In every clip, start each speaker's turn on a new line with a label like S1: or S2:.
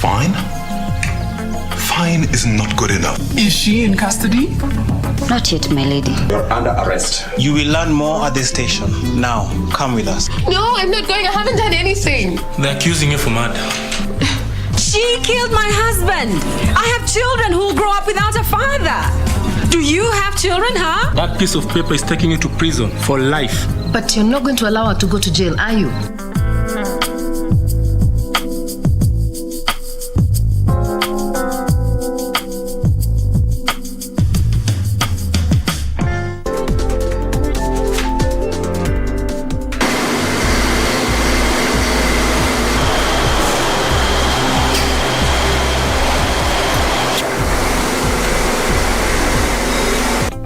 S1: fine? Fine is not good enough.
S2: Is she in custody?
S3: Not yet, my lady.
S4: You're under arrest.
S5: You will learn more at the station. Now, come with us.
S6: No, I'm not going. I haven't done anything.
S7: They're accusing you for murder.
S8: She killed my husband. I have children who will grow up without a father. Do you have children, huh?
S7: That piece of paper is taking you to prison for life.
S9: But you're not going to allow her to go to jail, are you?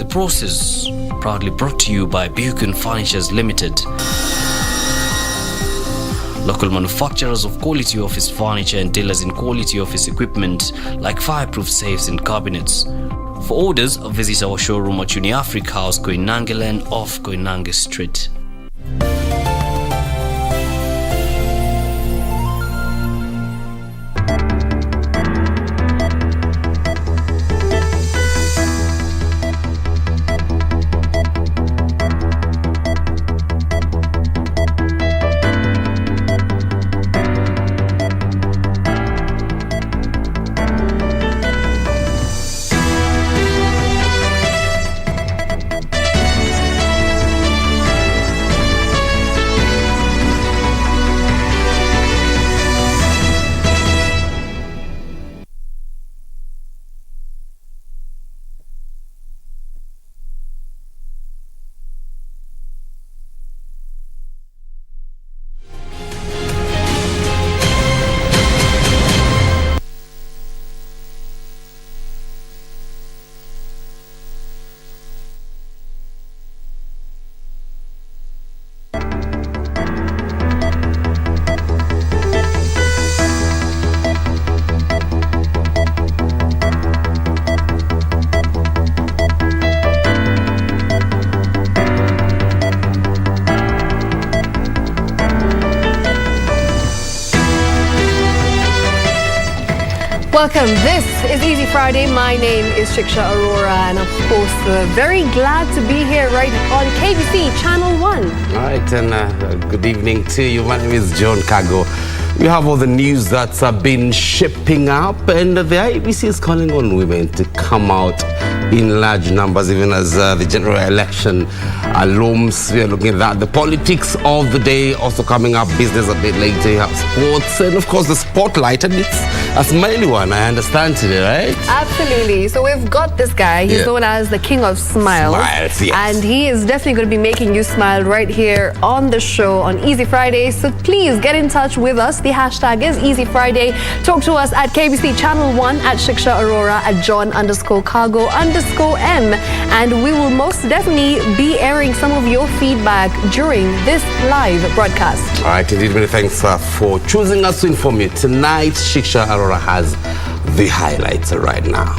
S10: Process proudly brought to you by Buchan Furnitures Limited, local manufacturers of quality office furniture and dealers in quality office equipment like fireproof safes and cabinets. For orders, visit our showroom at Uni Africa House, Koinange Lane off Koinange Street.
S6: Welcome. This is Easy Friday. My name is Shiksha, Arora, and of course, very glad to be here right on KBC Channel 1.
S11: All right, and good evening to you. My name is John Kago. We have all the news that's been shaping up, and the IEBC is calling on women to come out in large numbers, even as the general election looms. We are looking at that. The politics of the day also coming up, business a bit later. You have sports, and of course the spotlight, and it's a smiley one, I understand today, right?
S6: Absolutely. So we've got this guy. He's known as the King of Smiles.
S11: Smiles, yes.
S6: And he is definitely going to be making you smile right here on the show on Easy Friday. So please get in touch with us. The hashtag is Easy Friday. Talk to us at KBC Channel 1, at Shiksha Arora, at John_Kago_M. And we will most definitely be airing some of your feedback during this live broadcast.
S11: All right, indeed, many thanks for choosing us to inform you. Tonight, Shiksha Arora has the highlights right now.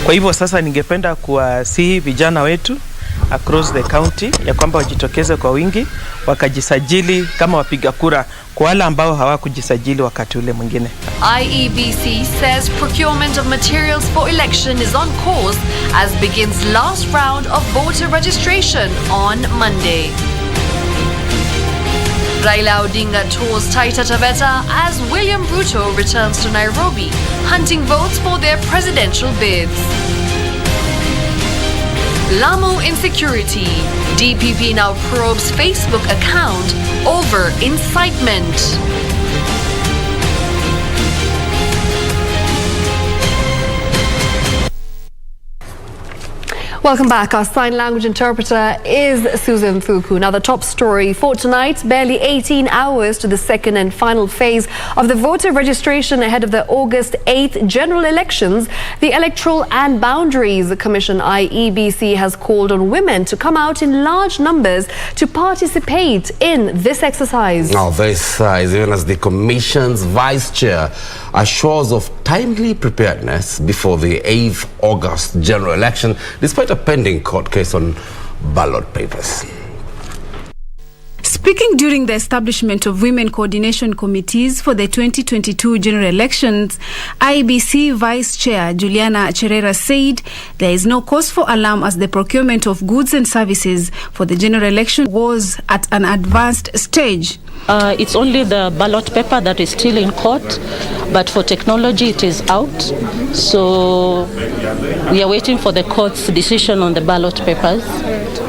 S12: Kwa hivyo sasa ningependa kuwasihi vijana wetu across the county ya kwamba wajitokeze kwa wingi wakajisajili kama wapiga kura kwa wale ambao hawakujisajili wakati ule mwingine.
S13: IEBC says procurement of materials for election is on course as begins last round of voter registration on Monday. Raila Odinga tours Taita Taveta as William Ruto returns to Nairobi, hunting votes for their presidential bids. Lamu insecurity. DPP now probes Facebook account over incitement.
S6: Welcome back. Our sign language interpreter is Susan Thuku. Now, the top story for tonight, barely 18 hours to the second and final phase of the voter registration ahead of the August 8th general elections. The Electoral and Boundaries Commission, IEBC, has called on women to come out in large numbers to participate in this exercise.
S11: Now, this is even as the Commission's Vice Chair assures of timely preparedness before the 8th August general election, despite a pending court case on ballot papers.
S2: Speaking during the establishment of women coordination committees for the 2022 general elections, IEBC Vice Chair Juliana Cherera said there is no cause for alarm as the procurement of goods and services for the general election was at an advanced stage.
S4: It's only the ballot paper that is still in court, but for technology it is out. So we are waiting for the court's decision on the ballot papers.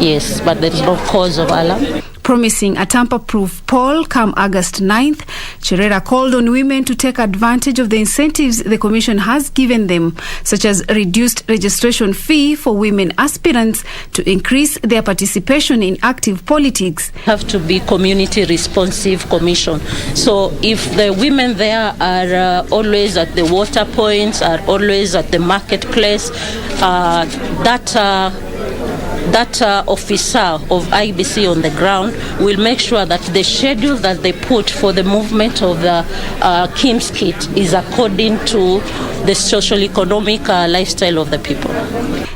S4: Yes, but there is no cause of alarm.
S2: Promising a tamper-proof poll come August 9th, Cherera called on women to take advantage of the incentives the Commission has given them, such as reduced registration fee for women aspirants to increase their participation in active politics.
S4: Have to be community responsive commission. So if the women there are always at the water points, are always at the marketplace, that officer of IBC on the ground will make sure that the schedule that they put for the movement of the Kim's kit is according to the socio-economic lifestyle of the people.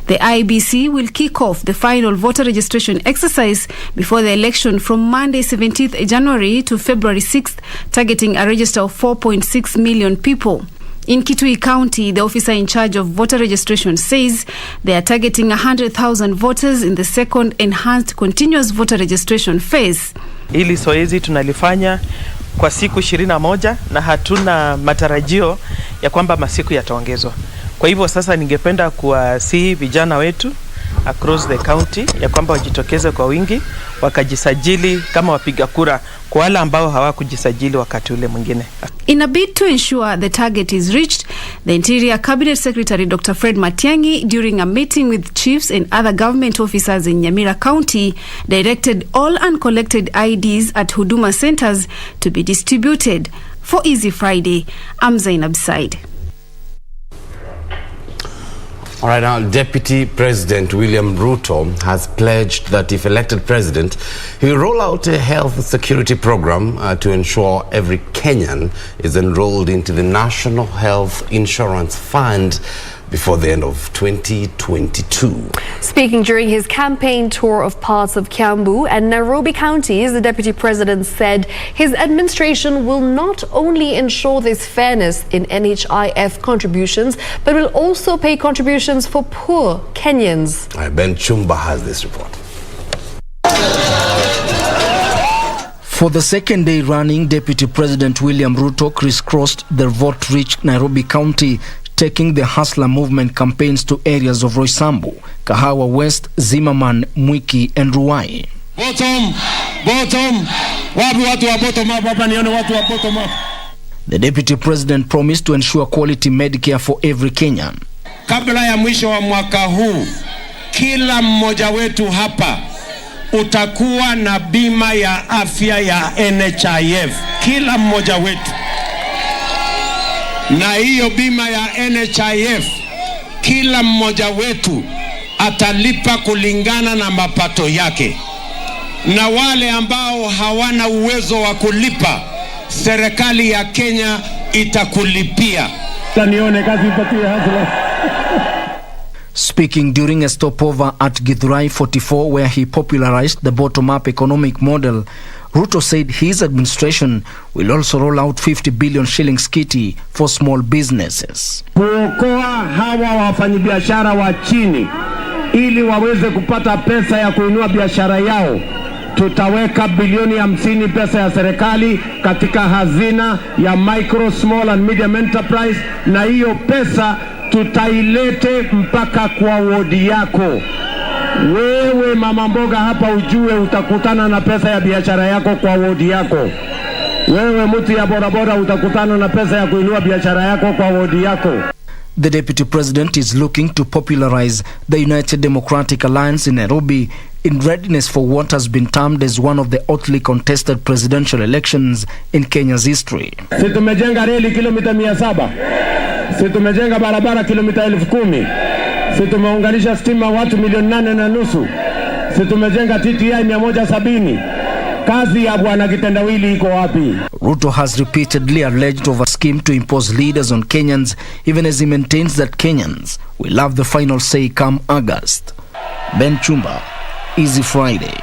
S2: The IBC will kick off the final voter registration exercise before the election from Monday 17th January to February 6th, targeting a register of 4.6 million people. In Kitui County, the officer in charge of voter registration says they are targeting 100,000 voters in the second enhanced continuous voter registration phase.
S12: Hili zoezi tunalifanya kwa siku 21 na hatuna matarajio ya kwamba masiku yataongezwa. Kwa hivyo sasa ningependa kuwasihi vijana wetu across the county ya kwamba wajitokeze kwa wingi, wakajisajili kama wapiga kura kwa wale ambao hawakujisajili wakati ule mwingine.
S2: In a bid to ensure the target is reached, the Interior Cabinet Secretary Dr. Fred Matiang'i, during a meeting with chiefs and other government officers in Nyamira County, directed all uncollected IDs at Huduma centers to be distributed. For Easy Friday, I'm Zainab Said.
S11: All right, now, Deputy President William Ruto has pledged that if elected president, he will roll out a health security program to ensure every Kenyan is enrolled into the National Health Insurance Fund before the end of 2022.
S6: Speaking during his campaign tour of parts of Kiambu and Nairobi counties, the Deputy President said his administration will not only ensure there's fairness in NHIF contributions, but will also pay contributions for poor Kenyans.
S11: Ben Chumba has this report.
S14: For the second day running, Deputy President William Ruto crisscrossed the vote-rich Nairobi County, taking the Hustler Movement campaigns to areas of Roysambu, Kahawa West, Zimmerman, Mwiki and Ruai.
S15: Bottom. Wapi watu wa bottom up? Hapa nione watu wa bottom up.
S14: The Deputy President promised to ensure quality Medicare for every Kenyan.
S15: Kabla ya mwisho wa mwaka huu, kila mmoja wetu hapa utakuwa na bima ya afya ya NHIF. Kila mmoja wetu. Na hiyo bima ya NHIF, kila mmoja wetu atalipa kulingana na mapato yake. Na wale ambao hawana uwezo wa kulipa, serikali ya Kenya itakulipia.
S14: Speaking during a stopover at Githurai 44, where he popularized the bottom-up economic model, Ruto said his administration will also roll out 50 billion shillings kitty for small businesses.
S15: Kuokoa hawa wafanyabiashara wa chini ili waweze kupata pesa ya kuinua biashara yao. Tutaweka bilioni 50 pesa ya serikali katika hazina ya micro, small and medium enterprise, na hiyo pesa tutailete mpaka kwa wodi yako. Wewe mama mboga hapa ujue utakutana na pesa ya biashara yako kwa wodi yako. Wewe mtu ya bodaboda utakutana na pesa ya kuinua biashara yako kwa wodi yako.
S14: The Deputy President is looking to popularize the United Democratic Alliance in Nairobi in readiness for what has been termed as one of the hotly contested presidential elections in Kenya's history.
S15: Si tumejenga reli kilomita 700. Si tumejenga barabara kilomita 10,000. Si tumeunganisha stima watu 8.5 milioni. Si tumejenga TTI 170. Kazi ya bwana kitendawili iko wapi?
S14: Ruto has repeatedly alleged of a scheme to impose leaders on Kenyans, even as he maintains that Kenyans will have the final say come August. Ben Chumba, Easy Friday.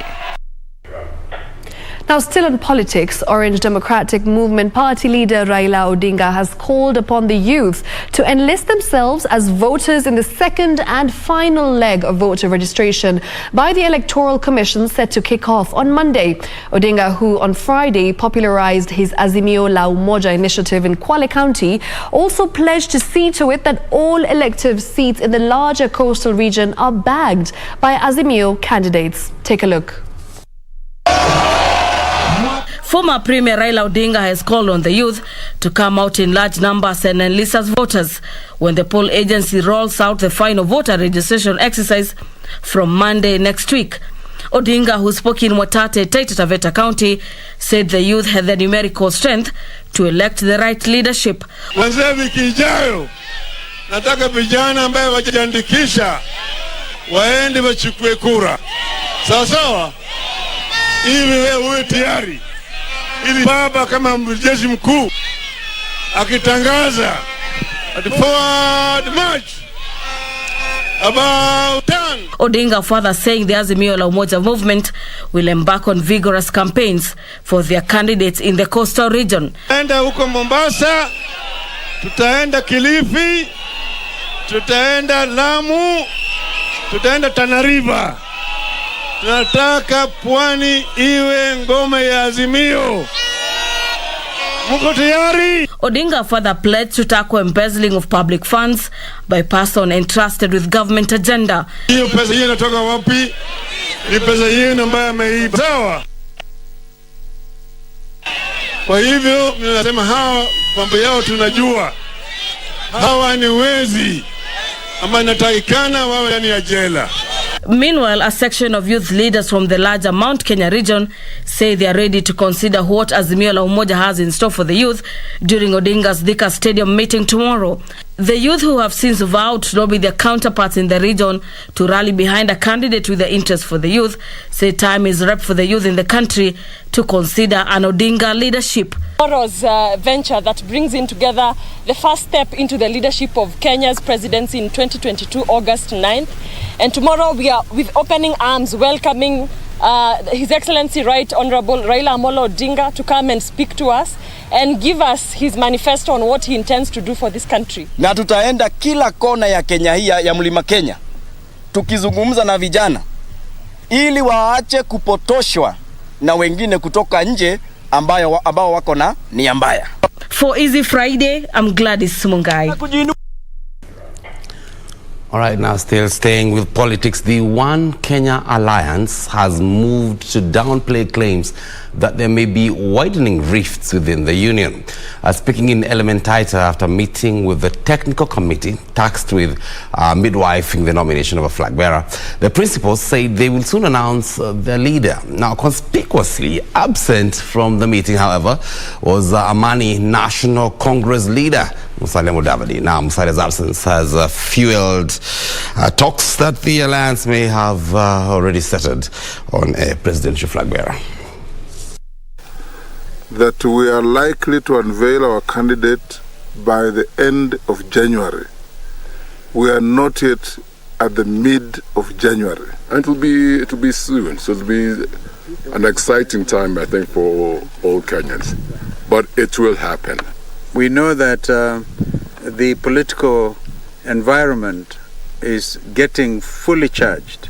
S6: Now, still in politics, Orange Democratic Movement Party leader Raila Odinga has called upon the youth to enlist themselves as voters in the second and final leg of voter registration by the Electoral Commission set to kick off on Monday. Odinga, who on Friday popularized his Azimio la Umoja initiative in Kwale County, also pledged to see to it that all elective seats in the larger coastal region are bagged by Azimio candidates. Take a look.
S16: Former Premier Raila Odinga has called on the youth to come out in large numbers and enlist as voters when the poll agency rolls out the final voter registration exercise from Monday next week. Odinga, who spoke in Mwatate, Taita Taveta County, said the youth had the numerical strength to elect the right leadership.
S17: Kwanza wiki ijayo nataka vijana ambao wajiandikisha waende wachukue kura. Sawa sawa? Ili wewe tayari. Ili baba kama mjeshi mkuu akitangaza at forward march about done.
S16: Odinga further saying the Azimio la Umoja movement will embark on vigorous campaigns for their candidates in the coastal region.
S17: Tutaenda huko Mombasa, tutaenda Kilifi, tutaenda Lamu, tutaenda Tana River. Tunataka pwani iwe ngome ya Azimio. Muko tayari?
S16: Odinga further pledged to tackle embezzling of public funds by person entrusted with government agenda.
S17: Hiyo pesa hiyo inatoka wapi? Ni pesa hiyo ambayo ameiba. Sawa? Kwa hivyo ninasema hawa mambo yao tunajua. Hawa ni wezi. Ama natakikana wawe ndani ya jela.
S16: Meanwhile, a section of youth leaders from the larger Mount Kenya region say they are ready to consider what Azimio la Umoja has in store for the youth during Odinga's Thika Stadium meeting tomorrow. The youth, who have since vowed to lobby their counterparts in the region to rally behind a candidate with the interest for the youth, say time is ripe for the youth in the country to consider an Odinga leadership.
S18: Tomorrow's venture that brings in together the first step into the leadership of Kenya's presidency in 2022, August 9th. And tomorrow we are with opening arms welcoming His Excellency Right Honorable Raila Amolo Odinga to come and speak to us and give us his manifesto on what he intends to do for this country.
S19: Na tutaenda kila kona ya Kenya hii ya Mlima Kenya tukizungumza na vijana ili waache kupotoshwa na wengine kutoka nje ambao wako na nia mbaya.
S16: For Easy Friday, I'm Gladys Mungai.
S11: All right, now still staying with politics, the One Kenya Alliance has moved to downplay claims that there may be widening rifts within the union. Speaking in Elementaita after meeting with the technical committee tasked with midwifing the nomination of a flag bearer, the principals say they will soon announce their leader. Now, conspicuously absent from the meeting, however, was Amani National Congress leader Musalia Mudavadi. Now, Musalia's absence has fueled talks that the alliance may have already settled on a presidential flag bearer.
S20: That we are likely to unveil our candidate by the end of January. We are not yet at the mid of January.
S21: And it will be soon, so it will be an exciting time, I think, for all Kenyans. But it will happen.
S22: We know that the political environment is getting fully charged,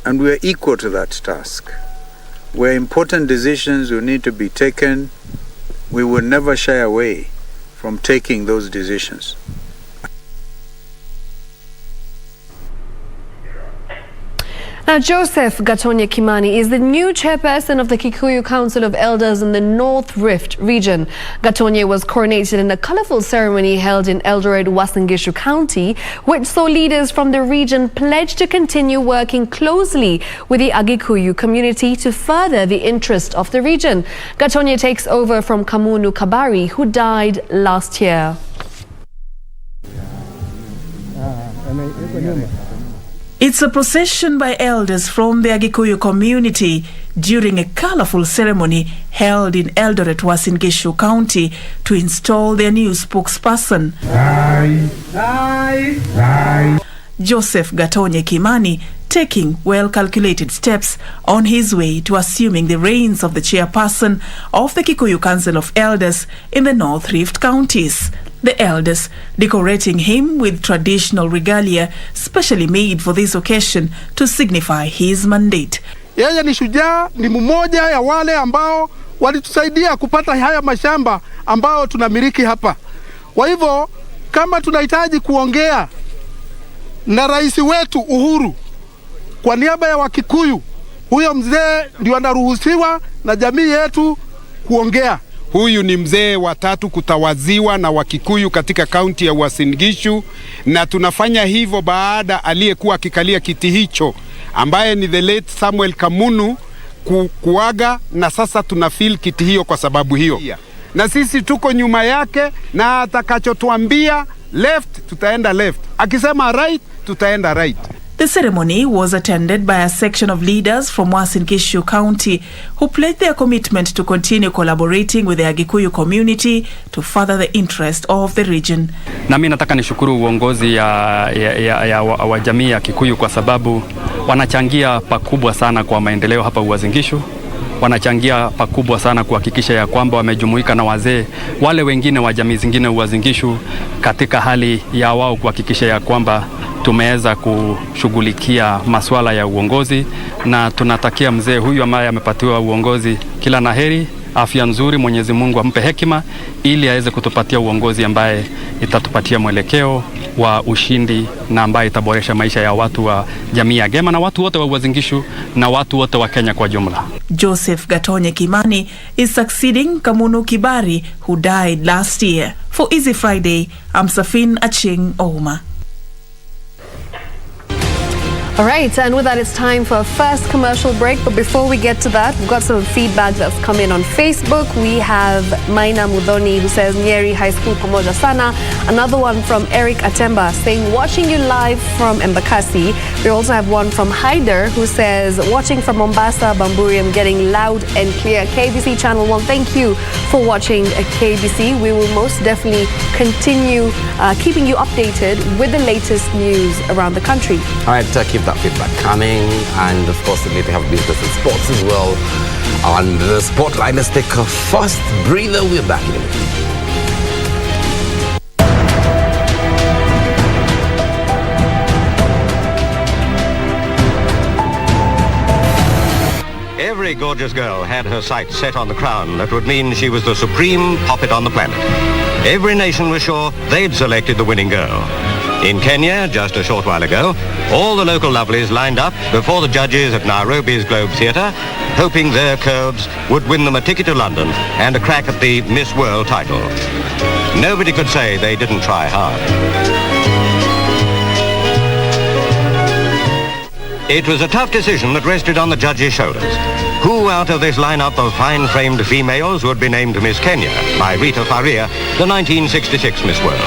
S22: and we are equal to that task. Where important decisions will need to be taken, we will never shy away from taking those decisions.
S6: Now, Joseph Gatonye Kimani is the new chairperson of the Kikuyu Council of Elders in the North Rift region. Gatonye was coronated in a colorful ceremony held in Eldoret, Uasin Gishu County, which saw leaders from the region pledge to continue working closely with the Agikuyu community to further the interest of the region. Gatonye takes over from Kamunu Kabari, who died last year.
S23: It's a procession by elders from the Agikuyu community during a colorful ceremony held in Eldoret, Uasin Gishu County to install their new spokesperson. Joseph Gatonye Kimani taking well-calculated steps on his way to assuming the reins of the chairperson of the Kikuyu Council of Elders in the North Rift counties. The elders decorating him with traditional regalia specially made for this occasion to signify his mandate.
S1: Yeye ni shujaa, ni mmoja ya wale ambao walitusaidia kupata haya mashamba ambao tunamiliki hapa. Kwa hivyo kama tunahitaji kuongea na rais wetu Uhuru kwa niaba ya Wakikuyu, huyo mzee ndio anaruhusiwa na jamii yetu kuongea.
S3: Huyu ni mzee wa tatu kutawaziwa na Wakikuyu katika kaunti ya Uasin Gishu, na tunafanya hivyo baada aliyekuwa akikalia kiti hicho ambaye ni the late Samuel Kamunu kuaga, na sasa tunafeel kiti hiyo kwa sababu hiyo. Na sisi tuko nyuma yake, na atakachotuambia left tutaenda left, akisema right tutaenda right.
S23: The ceremony was attended by a section of leaders from Uasin Gishu County who pledged their commitment to continue collaborating with the Agikuyu community to further the interest of the region.
S5: Na mimi nataka nishukuru uongozi wa jamii ya Kikuyu kwa sababu wanachangia pakubwa sana kwa maendeleo hapa Uasin Gishu. Wanachangia pakubwa sana kuhakikisha ya kwamba wamejumuika na wazee wale wengine wa jamii zingine Uasin Gishu katika hali ya wao kuhakikisha ya kwamba tumeweza kushughulikia masuala ya uongozi, na tunatakia mzee huyu ambaye amepatiwa uongozi kila laheri, afya nzuri, Mwenyezi Mungu ampe hekima ili aweze kutupatia uongozi ambaye itatupatia mwelekeo wa ushindi na ambaye itaboresha maisha ya watu wa jamii ya Gema na watu wote wa Uasin Gishu na watu wote wa Kenya kwa jumla.
S23: Joseph Gatonye Kimani is succeeding Kamunu Kibari, who died last year. For Easy Friday, I'm Safin Aching Ouma.
S6: All right, and with that, it's time for our first commercial break. But before we get to that, we've got some feedback that's come in on Facebook. We have Maina Mudhoni, who says, Nyeri High School pamoja sana. Another one from Eric Atemba saying, watching you live from Embakasi. We also have one from Haider, who says, watching from Mombasa, Bamburiam, getting loud and clear. KBC Channel 1, thank you for watching KBC. We will most definitely continue keeping you updated with the latest news around the country.
S11: All right, keep that feedback coming, and of course we have business and sports as well on the spotlight. Let's take a first breather. We're back in a minute.
S24: Every gorgeous girl had her sights set on the crown that would mean she was the supreme poppet on the planet. Every nation was sure they'd selected the winning girl. In Kenya, just a short while ago, all the local lovelies lined up before the judges at Nairobi's Globe Theatre, hoping their curves would win them a ticket to London and a crack at the Miss World title. Nobody could say they didn't try hard. It was a tough decision that rested on the judges' shoulders. Who out of this lineup of fine-framed females would be named Miss Kenya by Rita Faria, the 1966 Miss World?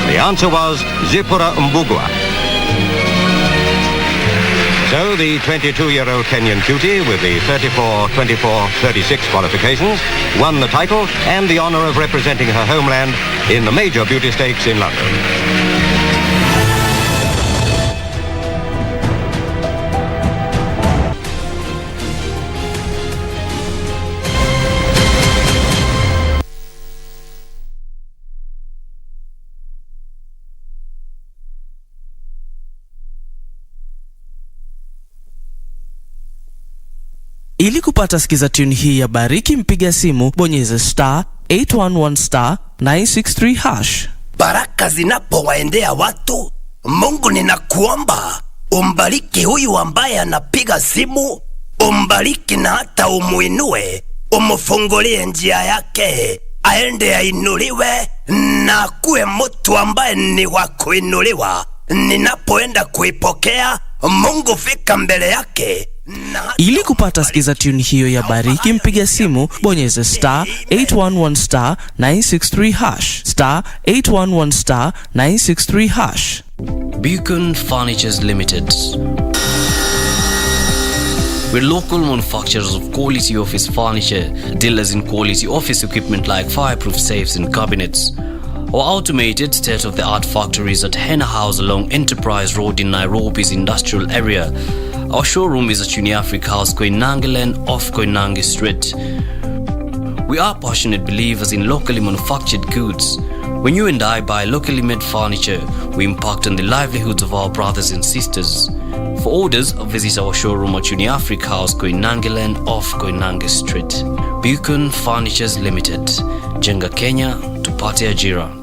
S24: The answer was Zipporah Mbugua. So the 22-year-old Kenyan cutie with the 34, 24, 36 qualifications won the title and the honor of representing her homeland in the major beauty stakes in London.
S25: Ili kupata sikiza tune hii ya Bariki, mpiga simu bonyeza *811*963#.
S26: Baraka zinapowaendea watu, Mungu ninakuomba umbariki huyu ambaye anapiga simu, umbariki na hata umuinue, umfungulie njia yake, aende ainuliwe na kuwe mtu ambaye ni wa kuinuliwa. Ninapoenda kuipokea, Mungu fika mbele yake.
S25: Ili kupata sikiza tune hiyo ya Bariki, mpiga simu bonyeza *811*963#, *811*963#.
S10: Beacon Furnitures Limited. We're local manufacturers of quality office furniture, dealers in quality office equipment like fireproof safes and cabinets. Our automated state-of-the-art factories at Henna House along Enterprise Road in Nairobi's industrial area. Our showroom is at Uniafric House, Koinange off Koinange Street. We are passionate believers in locally manufactured goods. When you and I buy locally made furniture, we impact on the livelihoods of our brothers and sisters. For orders, visit our showroom at Uniafric House, Koinange off Koinange Street. Beacon Furnitures Limited, Jenga Kenya, tupate ajira.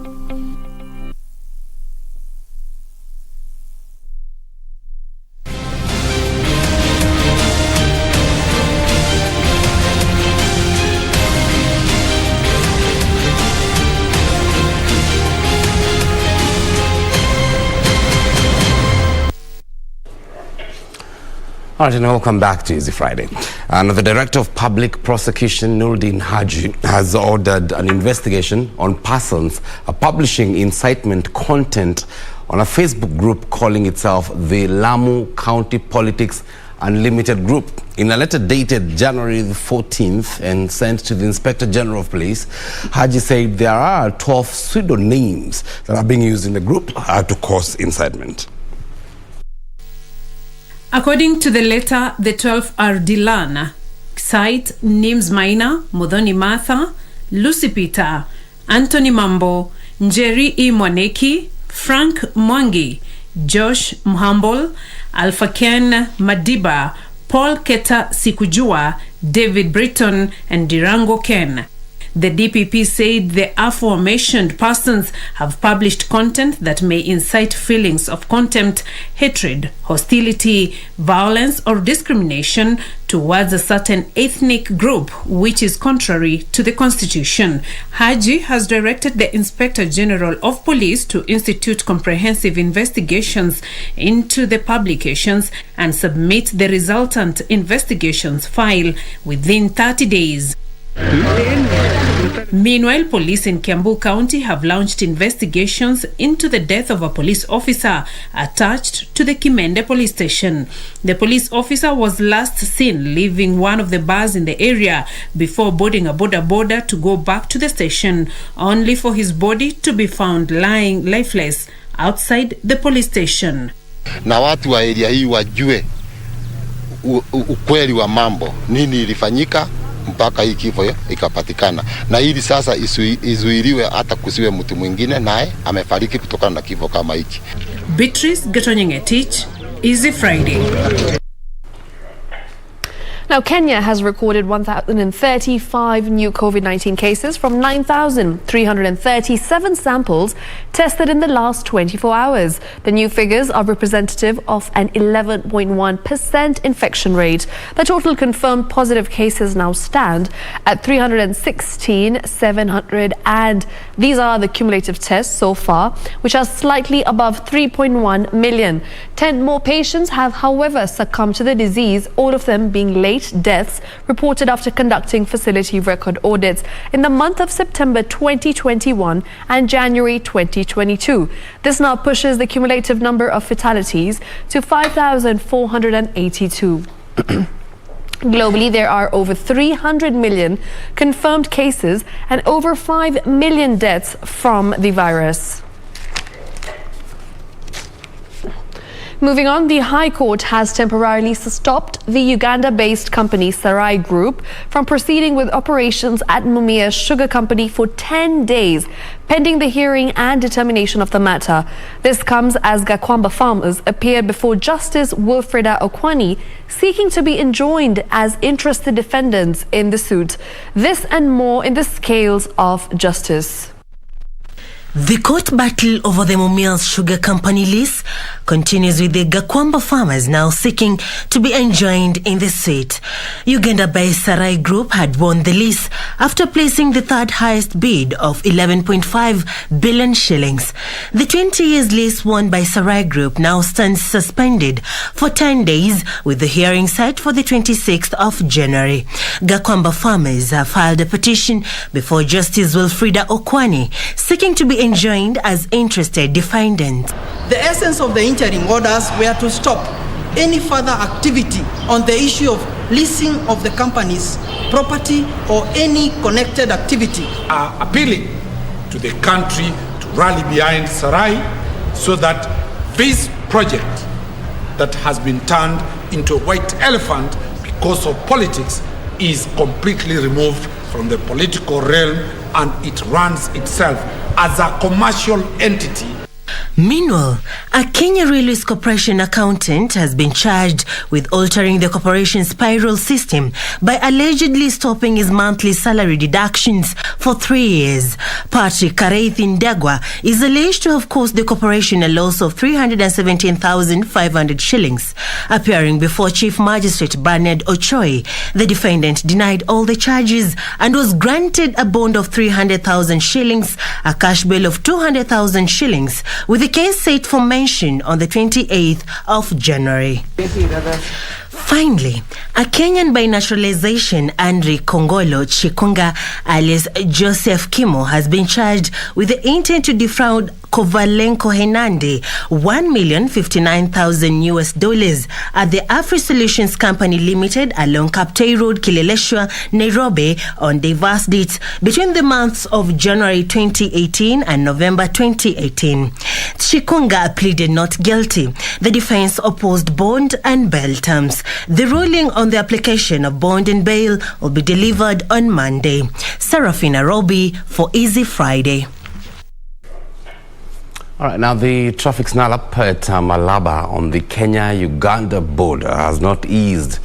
S11: All right, and welcome back to Easy Friday. The Director of Public Prosecution, Nuruddin Haji, has ordered an investigation on persons publishing incitement content on a Facebook group calling itself the Lamu County Politics Unlimited Group. In a letter dated January the 14th and sent to the Inspector General of Police, Haji said there are 12 pseudonames that are being used in the group to cause incitement.
S4: According to the letter, the 12 are Dilana, Site, Nims Maina, Modoni Martha, Lucy Peter, Anthony Mambo, Njeri E. Mwaneki, Frank Mwangi, Josh Mhambol, Alpha Ken Madiba, Paul Keta Sikujua, David Britton, and Dirango Ken. The DPP said the aforementioned persons have published content that may incite feelings of contempt, hatred, hostility, violence, or discrimination towards a certain ethnic group, which is contrary to the Constitution. Haji has directed the Inspector General of Police to institute comprehensive investigations into the publications and submit the resultant investigations file within 30 days. Meanwhile, police in Kiambu County have launched investigations into the death of a police officer attached to the Kimende police station. The police officer was last seen leaving one of the bars in the area before boarding a boda to go back to the station, only for his body to be found lying lifeless outside the police station.
S7: Na watu wa area hii wajue ukweli wa mambo, nini ilifanyika mpaka hii kifo ikapatikana, na hili sasa izuiliwe hata kusiwe mtu mwingine naye amefariki kutokana na kifo kama hiki.
S4: Beatrice Getonyingetich, Easy Friday.
S6: Now, Kenya has recorded 1,035 new COVID-19 cases from 9,337 samples tested in the last 24 hours. The new figures are representative of an 11.1% infection rate. The total confirmed positive cases now stand at 316,700, and these are the cumulative tests so far, which are slightly above 3.1 million. 10 more patients have, however, succumbed to the disease, all of them being late deaths reported after conducting facility record audits in the month of September 2021 and January 2022. This now pushes the cumulative number of fatalities to 5,482. Globally, there are over 300 million confirmed cases and over 5 million deaths from the virus. Moving on, the High Court has temporarily stopped the Uganda-based company Sarai Group from proceeding with operations at Mumia Sugar Company for 10 days, pending the hearing and determination of the matter. This comes as Gakwamba farmers appeared before Justice Wilfreda Okwani, seeking to be enjoined as interested defendants in the suit. This and more in the scales of justice.
S8: The court battle over the Mumia Sugar Company lease continues, with the Gakwamba farmers now seeking to be enjoined in the suit. Uganda-based Sarai Group had won the lease after placing the third highest bid of 11.5 billion shillings. The 20 years lease won by Sarai Group now stands suspended for 10 days, with the hearing set for the 26th of January. Gakwamba farmers have filed a petition before Justice Wilfreda Okwani, seeking to be enjoined as interested defendants.
S9: The essence of the interim orders were to stop any further activity on the issue of leasing of the company's property or any connected activity.
S12: Are appealing to the country
S2: rally behind Sarai so that this project that has been turned into a white elephant because of politics is completely removed from the political realm and it runs itself as a commercial entity.
S8: Meanwhile, a Kenya Railways Corporation accountant has been charged with altering the corporation's payroll system by allegedly stopping his monthly salary deductions for 3 years. Patrick Kareithi Ndegwa is alleged to have caused the corporation a loss of 317,500 shillings. Appearing before Chief Magistrate Bernard Ochoi, the defendant denied all the charges and was granted a bond of 300,000 shillings, a cash bail of 200,000 shillings, with the case set for mention on the 28th of January. Finally, a Kenyan by naturalization, Andre Kongolo Chikunga alias Joseph Kimo, has been charged with the intent to defraud Kovalenko Henande $1,059,000 at the Afri Solutions Company Limited along Kaptei Road, Kileleshwa, Nairobi on diverse dates between the months of January 2018 and November 2018. Chikunga pleaded not guilty. The defense opposed bond and bail terms. The ruling on the application of bond and bail will be delivered on Monday. Serafina Robi for Easy Friday.
S11: All right, now the traffic snarl-up at Malaba on the Kenya-Uganda border has not eased,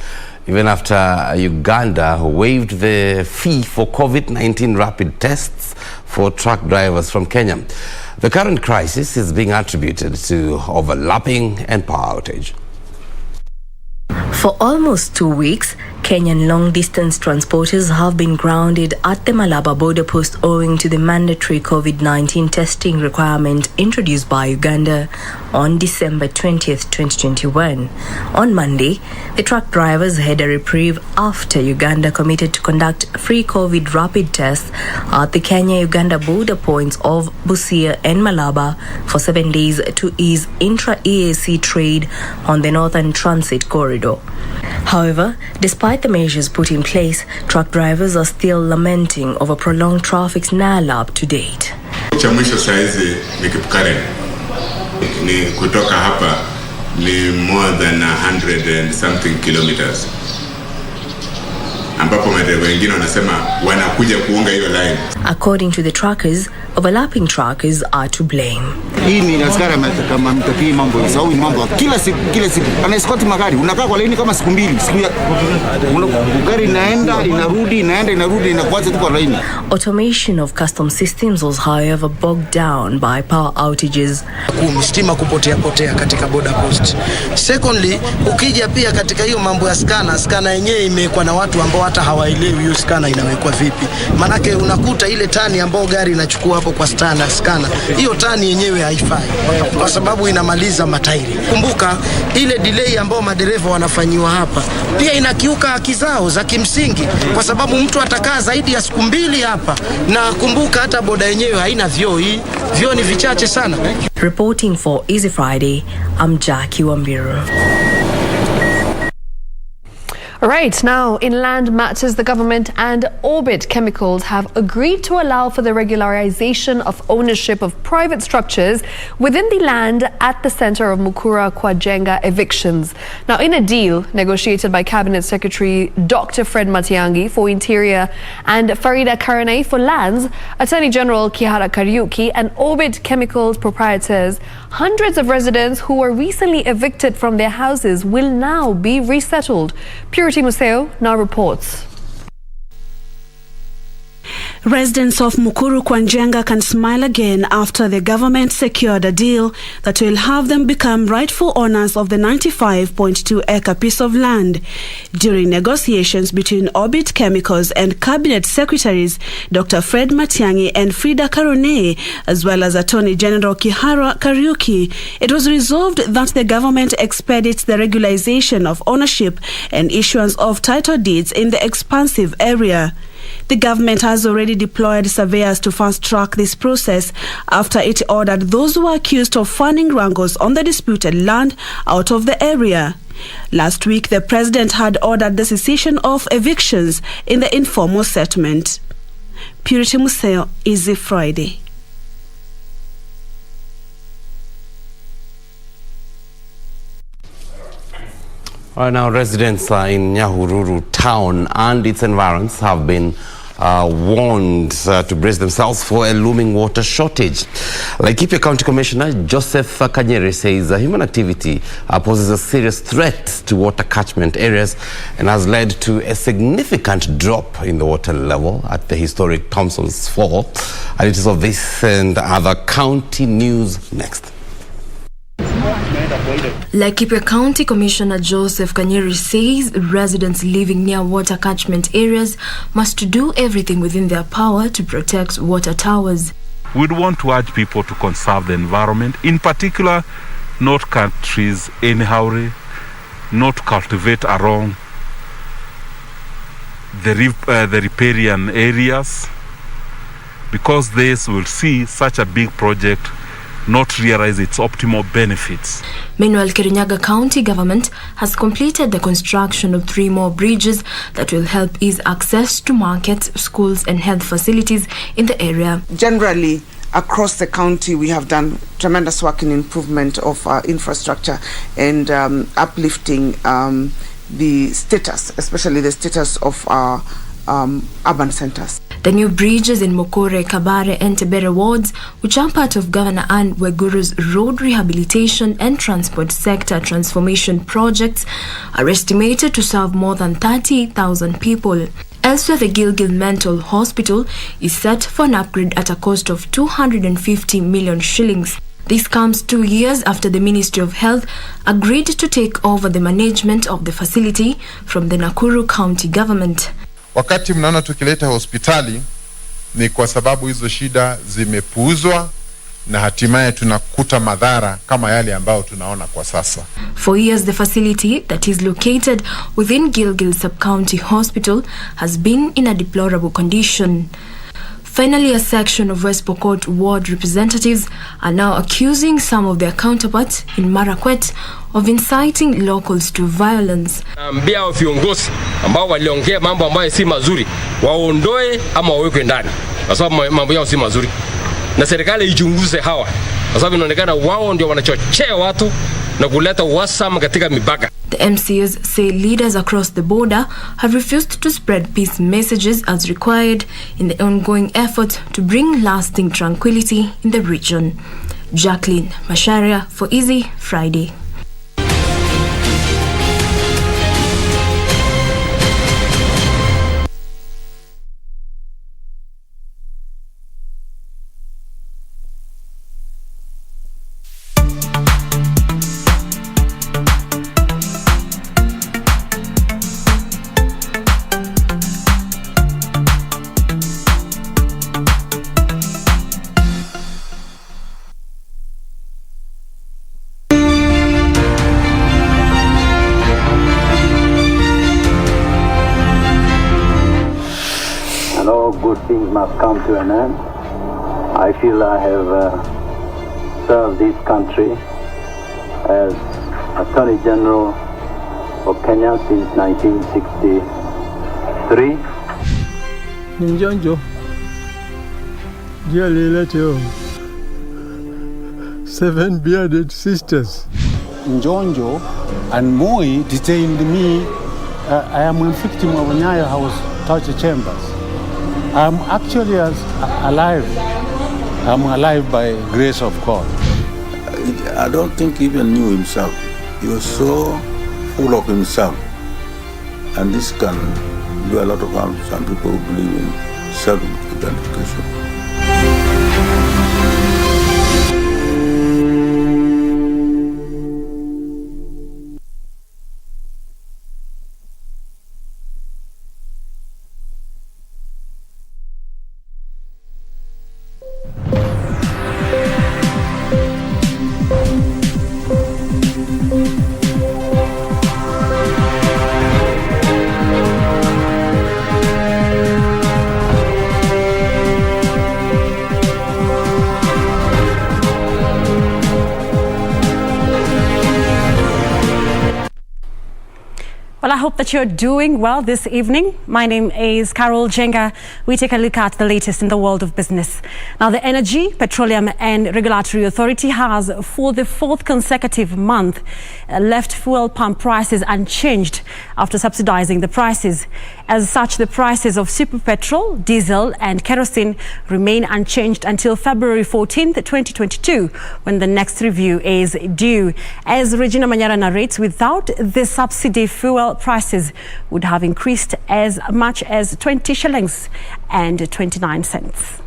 S11: even after Uganda waived the fee for COVID-19 rapid tests for truck drivers from Kenya. The current crisis is being attributed to overlapping and power outage.
S12: For almost 2 weeks, Kenyan long-distance transporters have been grounded at the Malaba border post owing to the mandatory COVID-19 testing requirement introduced by Uganda on December 20th, 2021. On Monday, the truck drivers had a reprieve after Uganda committed to conduct free COVID rapid tests at the Kenya-Uganda border points of Busia and Malaba for 7 days to ease intra-EAC trade on the Northern Transit Corridor. However, despite the measures put in place, truck drivers are still lamenting over prolonged traffic snarl-up to date.
S13: Cha mwisho saizi ni Kipkaren. Ni kutoka hapa ni more than 100 and something kilometers. Ambapo madereva wengine wanasema wanakuja kuunga hiyo line.
S12: According to the truckers, overlapping truckers are to blame.
S14: Hii ni askari kama mtakii mambo sawa, ni mambo kila siku anaescort magari, unakaa kwa laini kama siku mbili, gari inaenda inarudi inakuacha tu kwa laini.
S12: Automation of custom systems was however bogged down by power outages.
S15: Stima kupotea katika border post. Secondly, ukija pia katika hiyo mambo ya skana yenyewe imekuwa na watu ambao hata hawaelewi hiyo skana inawekwa vipi. Manake unakuta ile tani ambao gari inachukua hapo kwa skana, hiyo tani yenyewe haifai kwa sababu inamaliza matairi. Kumbuka ile delay ambao madereva wanafanyiwa hapa pia inakiuka haki zao za kimsingi, kwa sababu mtu atakaa zaidi ya siku 2 hapa, na kumbuka hata boda yenyewe haina vyoo, vyoo ni vichache sana.
S12: Reporting for Easy Friday, I'm Jackie Wambiru.
S6: All right, now in land matters, the government and Orbit Chemicals have agreed to allow for the regularization of ownership of private structures within the land at the center of Mukuru Kwajenga evictions. Now, in a deal negotiated by Cabinet Secretary Dr. Fred Matiang'i for Interior and Farida Karanei for Lands, Attorney General Kihara Kariuki and Orbit Chemicals proprietors, hundreds of residents who were recently evicted from their houses will now be resettled. Purity Museo now reports.
S17: Residents of Mukuru Kwajenga can smile again after the government secured a deal that will have them become rightful owners of the 95.2-acre piece of land. During negotiations between Orbit Chemicals and Cabinet Secretaries Dr. Fred Matiang'i and Frida Karonei, as well as Attorney General Kihara Kariuki, it was resolved that the government expedite the regularization of ownership and issuance of title deeds in the expansive area. The government has already deployed surveyors to fast-track this process after it ordered those who were accused of fanning wrangles on the disputed land out of the area. Last week, the president had ordered the cessation of evictions in the informal settlement. Purity Museo, Easy Friday.
S11: Now, residents in Nyahururu town and its environs have been warned to brace themselves for a looming water shortage. Laikipia County Commissioner Joseph Kanyere says human activity poses a serious threat to water catchment areas and has led to a significant drop in the water level at the historic Thompson's Fall. And it is of this and other county news next.
S12: Laikipia County Commissioner Joseph Kanyere says residents living near water catchment areas must do everything within their power to protect water towers.
S16: We'd want to urge people to conserve the environment, in particular not cut trees anyhow, not cultivate around the riparian areas, because this will see such a big project not realize its optimal benefits.
S12: Meanwhile, Kirinyaga County government has completed the construction of 3 more bridges that will help ease access to markets, schools and health facilities in the area.
S18: Generally, across the county, we have done tremendous work in improvement of our infrastructure and uplifting the status, especially the status of our urban centers.
S12: The new bridges in Mukuru, Kabare and Tebere wards, which are part of Governor Anne Weguru's road rehabilitation and transport sector transformation projects, are estimated to serve more than 30,000 people. Elsewhere, the Gilgil Mental Hospital is set for an upgrade at a cost of 250 million shillings. This comes 2 years after the Ministry of Health agreed to take over the management of the facility from the Nakuru County government.
S19: Wakati mnaona tukileta hospitali ni kwa sababu hizo shida zimepuuzwa na hatimaye tunakuta madhara kama yale ambayo tunaona kwa sasa.
S12: For years, the facility that is located within Gilgil Sub-County Hospital has been in a deplorable condition. Finally, a section of West Pokot ward representatives are now accusing some of their counterparts in Marakwet of inciting locals to violence.
S20: Ambia viongozi ambao waliongea mambo ambayo si mazuri waondoe ama wawekwe ndani, kwa sababu mambo yao si mazuri, na serikali ichunguze hawa, kwa sababu inaonekana wao ndio wanachochea watu na kuleta uhasama katika mipaka.
S12: The MCs say leaders across the border have refused to spread peace messages as required in the ongoing effort to bring lasting tranquility in the region. Jacqueline Masharia for Easy Friday.
S21: Good things must come to an end. I feel I have served this country as Attorney General of Kenya since 1963.
S22: Njonjo, dearly let your 7 bearded sisters.
S27: Njonjo and Moi detained me. I am a victim of Nyayo House torture chambers. I'm actually alive. I'm alive by grace of God.
S28: I don't think he even knew himself. He was so full of himself. And this can do a lot of harm to some people who believe in self-identification.
S1: Well, I hope that you're doing well this evening. My name is Carol Jenga. We take a look at the latest in the world of business. Now, the Energy, Petroleum and Regulatory Authority has, for the fourth consecutive month, left fuel pump prices unchanged after subsidizing the prices. As such, the prices of super petrol, diesel and kerosene remain unchanged until February 14th, 2022, when the next review is due. As Regina Manyara narrates, without the subsidy, fuel prices would have increased as much as 20 shillings and 29 cents.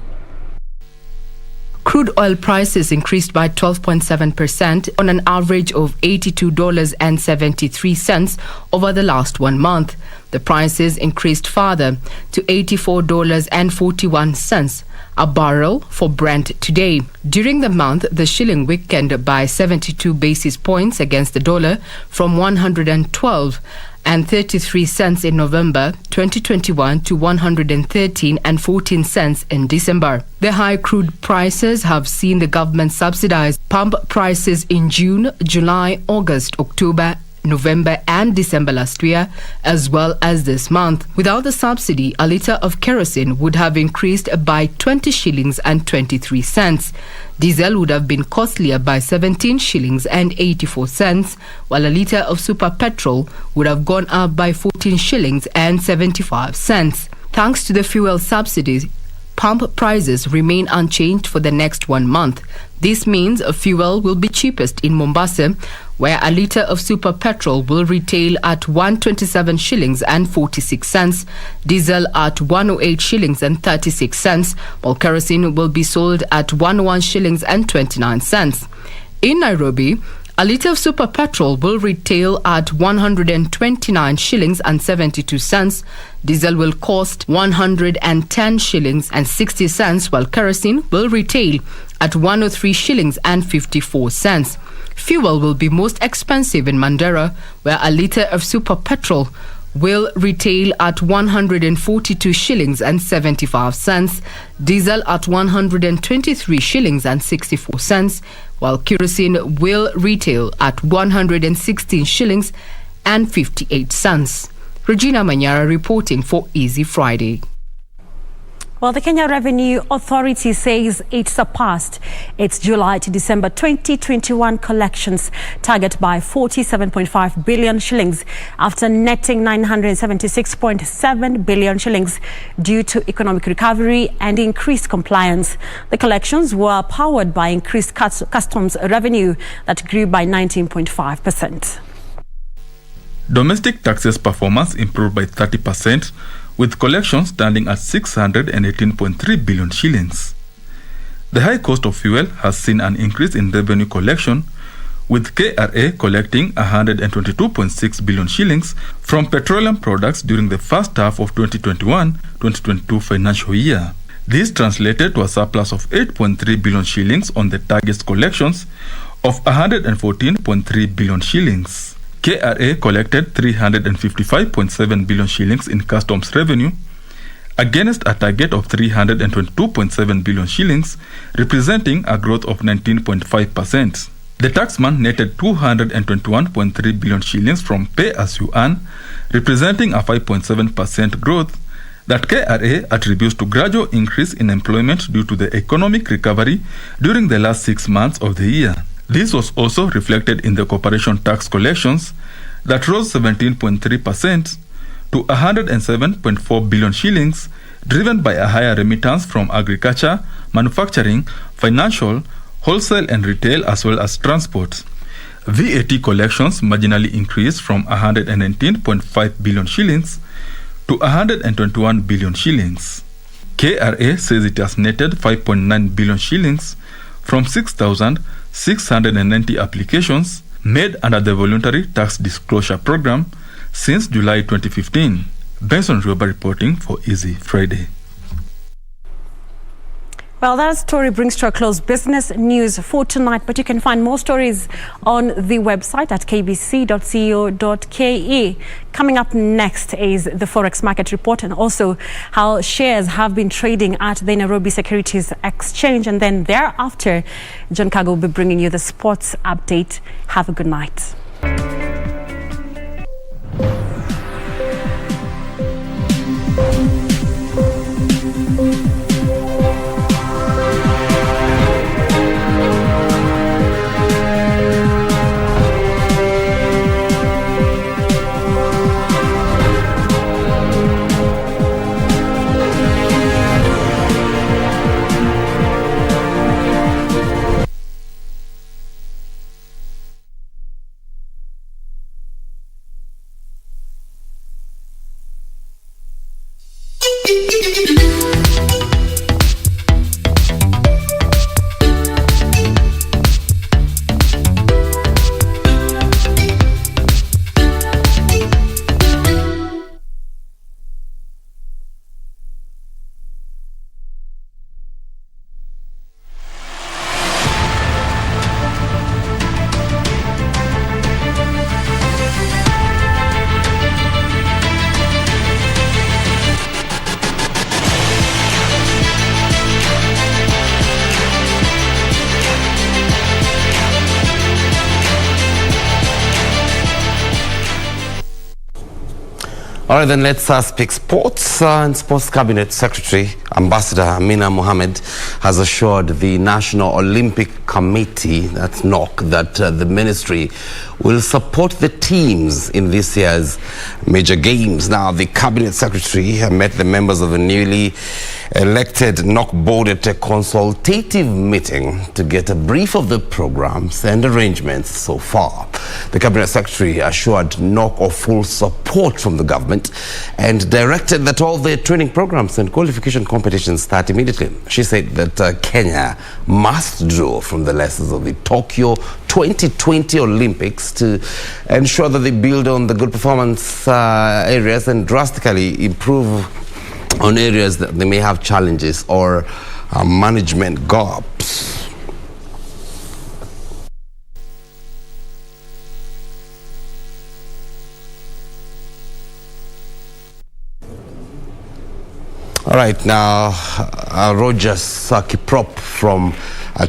S3: Crude oil prices increased by 12.7% on an average of $82.73 over the last 1 month. The prices increased further to $84.41 a barrel for Brent today. During the month, the shilling weakened by 72 basis points against the dollar from 112.33 cents in November 2021 to 113.14 cents in December. The high crude prices have seen the government subsidize pump prices in June, July, August, October, November and December last year, as well as this month. Without the subsidy, a litre of kerosene would have increased by 20 shillings and 23 cents. Diesel would have been costlier by 17 shillings and 84 cents, while a litre of super petrol would have gone up by 14 shillings and 75 cents. Thanks to the fuel subsidies, pump prices remain unchanged for the next 1 month. This means fuel will be cheapest in Mombasa, where a litre of super petrol will retail at 127 shillings and 46 cents, diesel at 108 shillings and 36 cents, while kerosene will be sold at 101 shillings and 29 cents. In Nairobi, a litre of super petrol will retail at 129 shillings and 72 cents. Diesel will cost 110 shillings and 60 cents, while kerosene will retail at 103 shillings and 54 cents. Fuel will be most expensive in Mandera, where a litre of super petrol will retail at 142 shillings and 75 cents, diesel at 123 shillings and 64 cents, while kerosene will retail at 116 shillings and 58 cents. Regina Manyara reporting for Easy Friday.
S1: Well, the Kenya Revenue Authority says it surpassed its July to December 2021 collections target by 47.5 billion shillings after netting 976.7 billion shillings due to economic recovery and increased compliance. The collections were powered by increased customs revenue that grew by 19.5%.
S16: Domestic taxes performance improved by 30%, with collections standing at 618.3 billion shillings. The high cost of fuel has seen an increase in revenue collection, with KRA collecting 122.6 billion shillings from petroleum products during the first half of 2021-2022 financial year. This translated to a surplus of 8.3 billion shillings on the target's collections of 114.3 billion shillings. KRA collected 355.7 billion shillings in customs revenue against a target of 322.7 billion shillings, representing a growth of 19.5%. The taxman netted 221.3 billion shillings from pay-as-you-earn, representing a 5.7% growth that KRA attributes to gradual increase in employment due to the economic recovery during the last 6 months of the year. This was also reflected in the corporation tax collections that rose 17.3% to 107.4 billion shillings, driven by a higher remittance from agriculture, manufacturing, financial, wholesale and retail, as well as transport. VAT collections marginally increased from 119.5 billion shillings to 121 billion shillings. KRA says it has netted 5.9 billion shillings from 6,690 applications made under the Voluntary Tax Disclosure Program since July 2015. Benson Rioba reporting for Easy Friday.
S1: Well, that story brings to a close business news for tonight, but you can find more stories on the website at kbc.co.ke. Coming up next is the Forex market report and also how shares have been trading at the Nairobi Securities Exchange. And then thereafter, John Kago will be bringing you the sports update. Have a good night.
S11: All right, then let's speak sports. And Sports Cabinet Secretary, Ambassador Amina Mohammed, has assured the National Olympic Committee, that's NOC, that the ministry will support the teams in this year's major games. Now, the Cabinet Secretary met the members of the newly elected NOC board at a consultative meeting to get a brief of the programs and arrangements so far. The Cabinet Secretary assured NOC of full support from the government and directed that all the training programs and qualification competitions start immediately. She said that Kenya must draw from the lessons of the Tokyo 2020 Olympics to ensure that they build on the good performance areas and drastically improve on areas that they may have challenges or management gaps. All right, now Rogers Kiprop from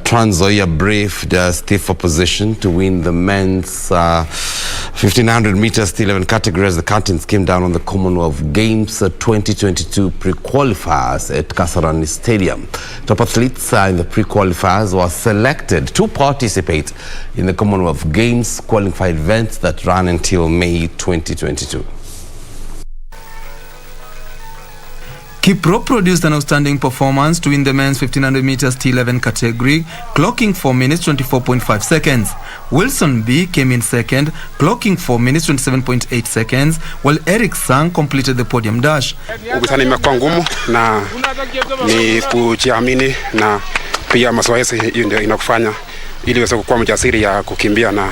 S11: Trans Nzoia braved stiff opposition to win the men's 1500 meters T11 category as the curtains came down on the Commonwealth Games 2022 pre-qualifiers at Kasarani Stadium. Top athletes in the pre-qualifiers were selected to participate in the Commonwealth Games qualified events that ran until May 2022.
S4: Kiprop produced an outstanding performance to win the men's 1500 meters T11 category, clocking 4 minutes 24.5 seconds. Wilson B came in second, clocking 4 minutes 27.8 seconds, while Eric Sang completed the podium dash.
S5: Ukutani imekuwa ngumu na ni kujiamini na pia mazoezi ndio inakufanya ili uweze kuwa mjasiri ya kukimbia na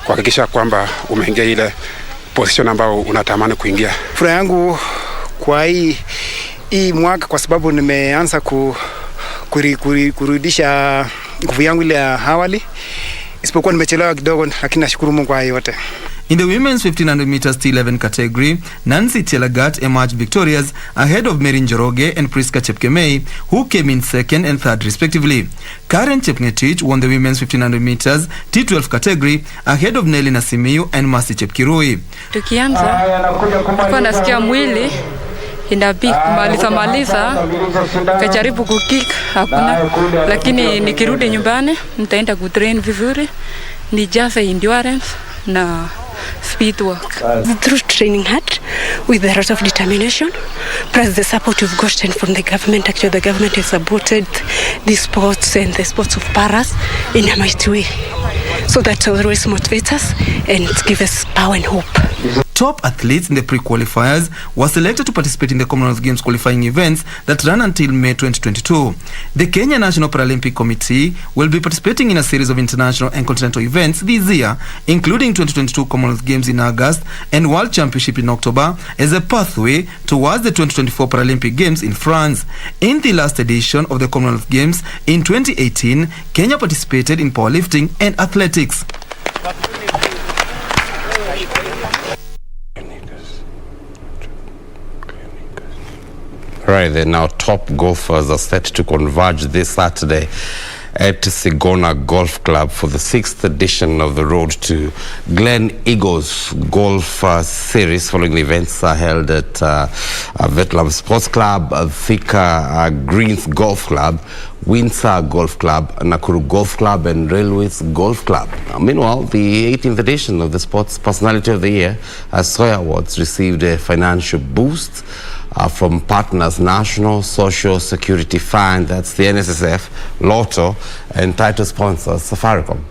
S5: kuhakikisha kwamba umeingia ile position ambayo unatamani kuingia.
S7: Furaha yangu kwa hii mwaka kwa sababu nimeanza kurudisha nguvu yangu ile ya awali, isipokuwa nimechelewa kidogo, lakini nashukuru Mungu kwa yote.
S4: In the women's 1500 meters T11 category, Nancy Chelagat emerged victorious ahead of Mary Njoroge and Priska Chepkemei, who came in second and third respectively. Karen Chepngetich won the women's 1500 meters T12 category ahead of Nelly Nasimiyu and Mercy Chepkirui.
S10: Tukianza nilikuwa nasikia mwili maliza kajaribu kukick hakuna, lakini nikirudi nyumbani nitaenda kutrain vizuri, nijaze endurance na speed work.
S23: Through training hard with a lot of determination, plus the support we've gotten from the government. Actually, the government has supported the sports and the sports of paras in a mighty way, so that always motivates us and gives us power and hope.
S4: Top athletes in the pre-qualifiers were selected to participate in the Commonwealth Games qualifying events that run until May 2022. The Kenya National Paralympic Committee will be participating in a series of international and continental events this year, including 2022 Commonwealth Games in August and World Championship in October, as a pathway towards the 2024 Paralympic Games in France. In the last edition of the Commonwealth Games in 2018, Kenya participated in powerlifting and athletics.
S11: Right, then now top golfers are set to converge this Saturday at Sigona Golf Club for the 6th edition of the Road to Glen Eagles Golf Series. Following the events are held at Vietnam Sports Club, Thika Greens Golf Club, Windsor Golf Club, Nakuru Golf Club and Railways Golf Club. Meanwhile, the 18th edition of the Sports Personality of the Year Sawyer Awards received a financial boost from partners National Social Security Fund, that's the NSSF, Lotto, and title sponsors Safaricom.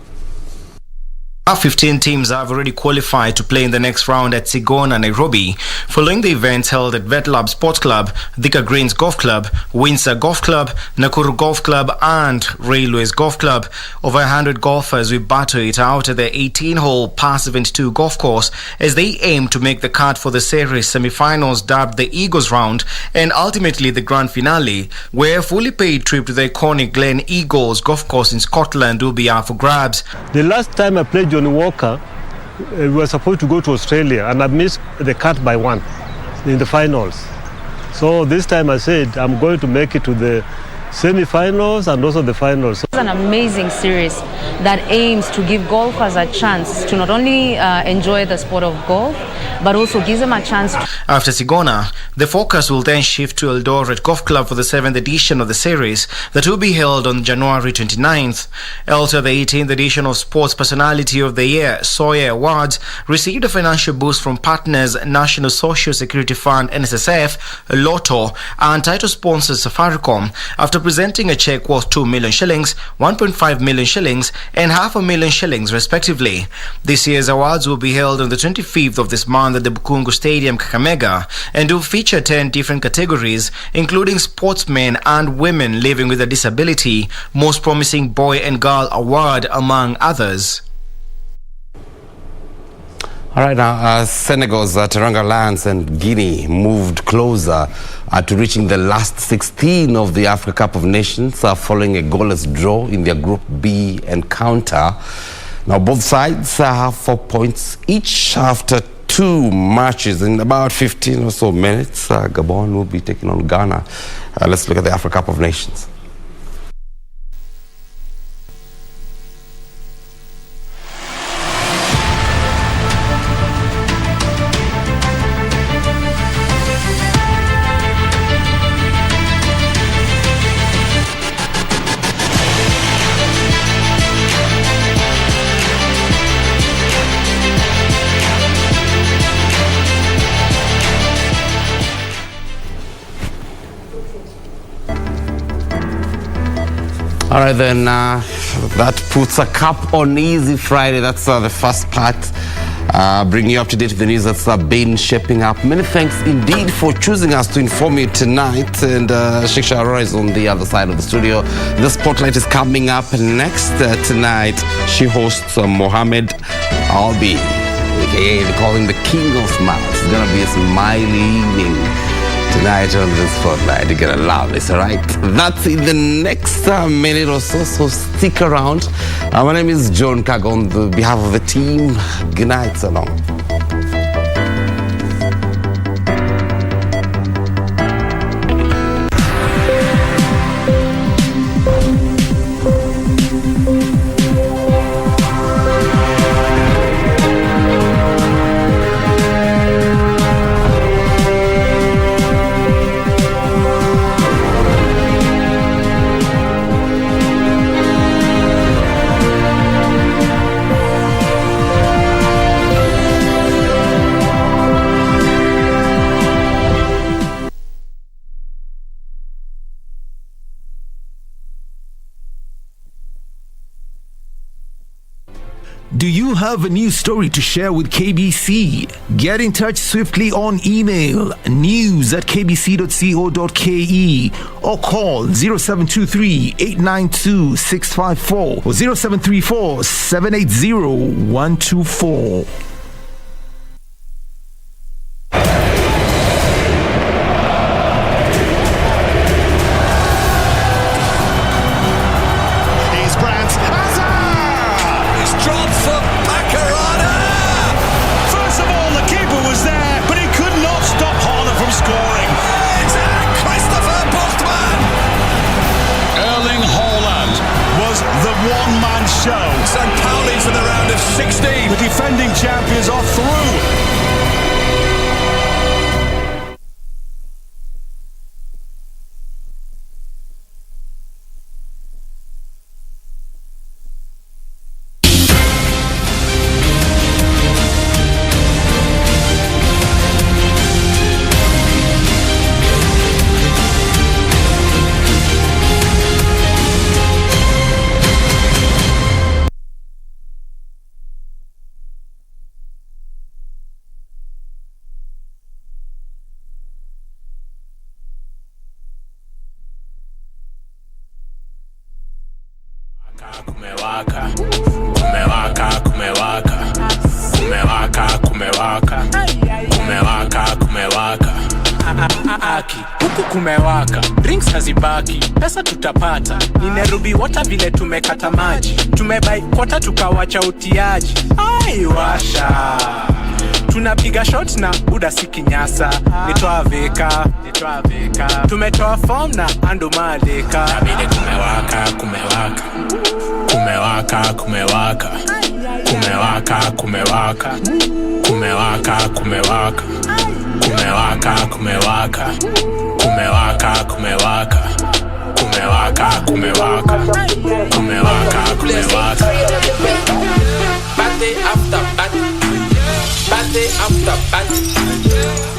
S2: 15 teams have already qualified to play in the next round at Sigona, Nairobi, following the events held at VetLab Sports Club, Thika Greens Golf Club, Windsor Golf Club, Nakuru Golf Club and Railways Golf Club. Over 100 golfers will battle it out at the 18-hole par 72 golf course as they aim to make the cut for the series semi-finals dubbed the Eagles Round and ultimately the grand finale, where a fully paid trip to the iconic Glen Eagles golf course in Scotland will be up for grabs.
S22: The last time I played Johnny Walker, we were supposed to go to Australia and I missed the cut by one in the finals. So this time I said I'm going to make it to the semi-finals and also the finals.
S8: It's an amazing series that aims to give golfers a chance to not only enjoy the sport of golf, but also gives them a chance.
S2: After Sigona, the focus will then shift to Eldoret Golf Club for the 7th edition of the series that will be held on January 29th. Also, the 18th edition of Sports Personality of the Year, Sawyer Awards, received a financial boost from partners National Social Security Fund, NSSF, Lotto, and title sponsors Safaricom, after presenting a check worth 2 million shillings, 1.5 million shillings, and 500,000 shillings, respectively. This year's awards will be held on the 25th of this month at the Bukungu Stadium, Kakamega, and will feature 10 different categories, including sportsmen and women living with a disability, most promising boy and girl award, among others.
S11: All right, now Senegal's Teranga Lions and Guinea moved closer to reaching the last 16 of the Africa Cup of Nations following a goalless draw in their Group B encounter. Now both sides have 4 points each after 2 matches. In about 15 or so minutes, Gabon will be taking on Ghana. Let's look at the Africa Cup of Nations. All right, then, that puts a cap on Easy Friday. That's the first part. Bringing you up to date with the news that's been shaping up. Many thanks indeed for choosing us to inform you tonight. And Shiksha Arora is on the other side of the studio. The spotlight is coming up next tonight. She hosts Mohammed Albi, aka they call him the King of Smiles. It's going to be a smiley evening tonight on the spotlight. You're gonna love this, alright? That's in the next minute or so, so stick around. My name is John Kago. On behalf of the team, good night, so long.
S9: Do you have a new story to share with KBC? Get in touch swiftly on email news@kbc.co.ke or call 0723-892-654 or 0734-780-124.
S13: Champions are through.
S6: kumewaka, kumewaka, kumewaka, kumewaka, kumewaka, kumewaka, kumewaka. Aki, huku kumewaka, drinks hazibaki, pesa tutapata. Ni Nairobi water vile tumekata maji, tumebai kota tukawacha utiaji. Ai washa, tunapiga shot na buda si kinyasa. Nitoa veka, tumetoa form na ando maleka. Nabide kumewaka, kumewaka, kumewaka, kumewaka, kumewaka, kumewaka, kumewaka, kumewaka, kumewaka, kumewaka, kumewaka, kumewaka, kumewaka, kumewaka, kumewaka, kumewaka.
S13: Party after party, party after party,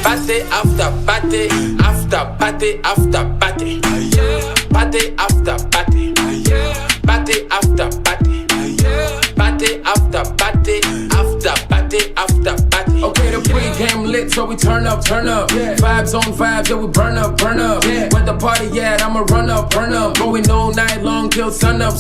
S13: party after party, after party after party, party after party, party after party, party after party, after party after party.
S14: Okay, the pre-game lit, so we turn up, yeah. Vibes on vibes, yeah, we burn up, yeah. Where the party at, I'ma run up, going all night long till sun up,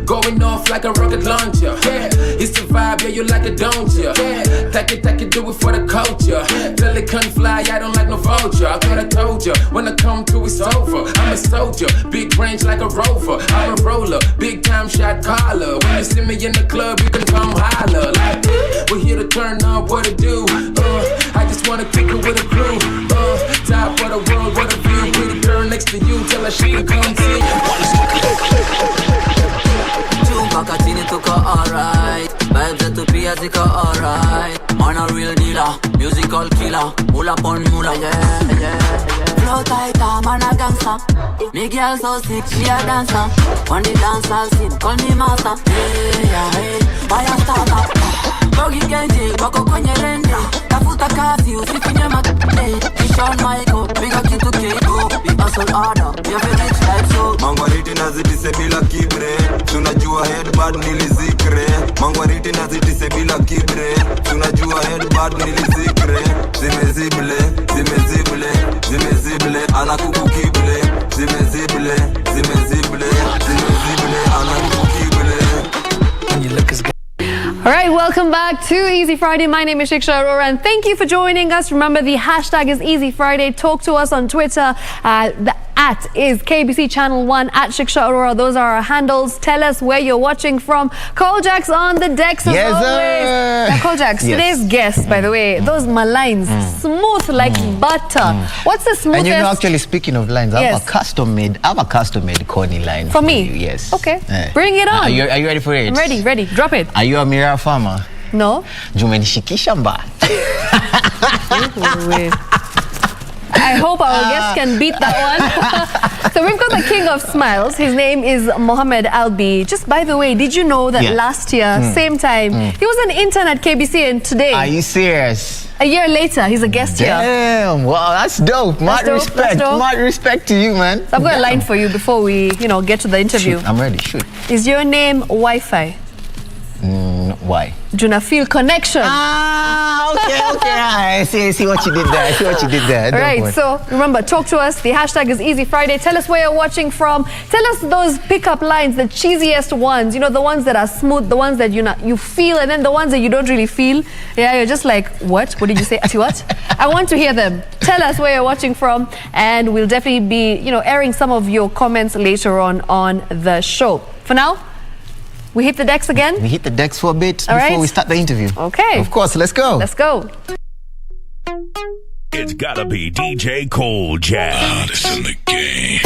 S14: going off like a rocket launcher, yeah. It's the vibe, yeah, you like it, don't ya? Yeah. Take it, do it for the culture. Till it can't fly, I don't like no vulture. I thought I told ya, when I come through, it's over. I'm a soldier, big range like a rover. I'm a roller, big time shot caller. When you see me in the club, you can come holler. Like, we're here to turn up, what to do? I just wanna kick it with a crew. Top of the world, what a view. Pretty girl next to you, tell her she can come see.
S15: Mpaka chini tuko alright, vibes zetu pia ziko alright. Man a real dealer, musical killer, mula pon mula, yeah. Flow tighter, man a gangster. Me girl so sick, she a dancer. On the dance I'll scene, call me master. Hey, fire starter. Bogi kenji, bako kwenye renda. Tafuta kasi, usifinye hey, Kishon Michael, piga kitu Kago. We hustle harder, we have a rich life so.
S17: Mangwariti nazitise bila kibre, tunajua headbad nilizikre. Mangwariti nazitise bila kibre, tunajua headbad nilizikre. Zimezible, zimezible, zimezible, anakuku kible. Zimezible, zimezible, zimezible, anakuku kible. When you look as good.
S24: All right, welcome back to Easy Friday. My name is Shiksha Arora, and thank you for joining us. Remember, the hashtag is Easy Friday. Talk to us on Twitter. The @ is KBC Channel 1, @Shiksha Arora. Those are our handles. Tell us where you're watching from. Koljak's on the decks as always. Now, Koljak's, today's guest, by the way, those my lines, smooth like butter. What's the smoothest?
S25: And you know, actually, speaking of lines, I have a custom-made corny line
S24: for me.
S25: You. Yes.
S24: Okay. Bring it on.
S25: Are you ready for it?
S24: I'm ready. Drop it.
S25: Are you a Mira farmer?
S24: No.
S25: Jumenishikisha mba.
S24: I hope our guest can beat that one. So we've got the king of smiles. His name is Mohammed Albi. Just by the way, did you know that last year, same time, he was an intern at KBC, and today...
S25: Are you serious?
S24: A year later, he's a guest here.
S25: Damn, wow, that's dope. Mad respect to you, man.
S24: So I've got a line for you before we, get to the interview.
S25: Shoot, I'm ready, shoot.
S24: Is your name Wi-Fi?
S25: Why?
S24: Juna feel connection.
S25: Okay. I see what you did there.
S24: All right, so remember, talk to us. The hashtag is Easy Friday. Tell us where you're watching from. Tell us those pickup lines, the cheesiest ones. The ones that are smooth, the ones that you feel, and then the ones that you don't really feel. Yeah, you're just like, what? What did you say? Ati what? I want to hear them. Tell us where you're watching from, and we'll definitely be, airing some of your comments later on the show. For now, we hit the decks again?
S25: We hit the decks for a bit before we start the interview.
S24: Okay.
S25: Of course, let's go.
S24: Let's go.
S26: It's gotta be DJ Koljak. Hottest in the game.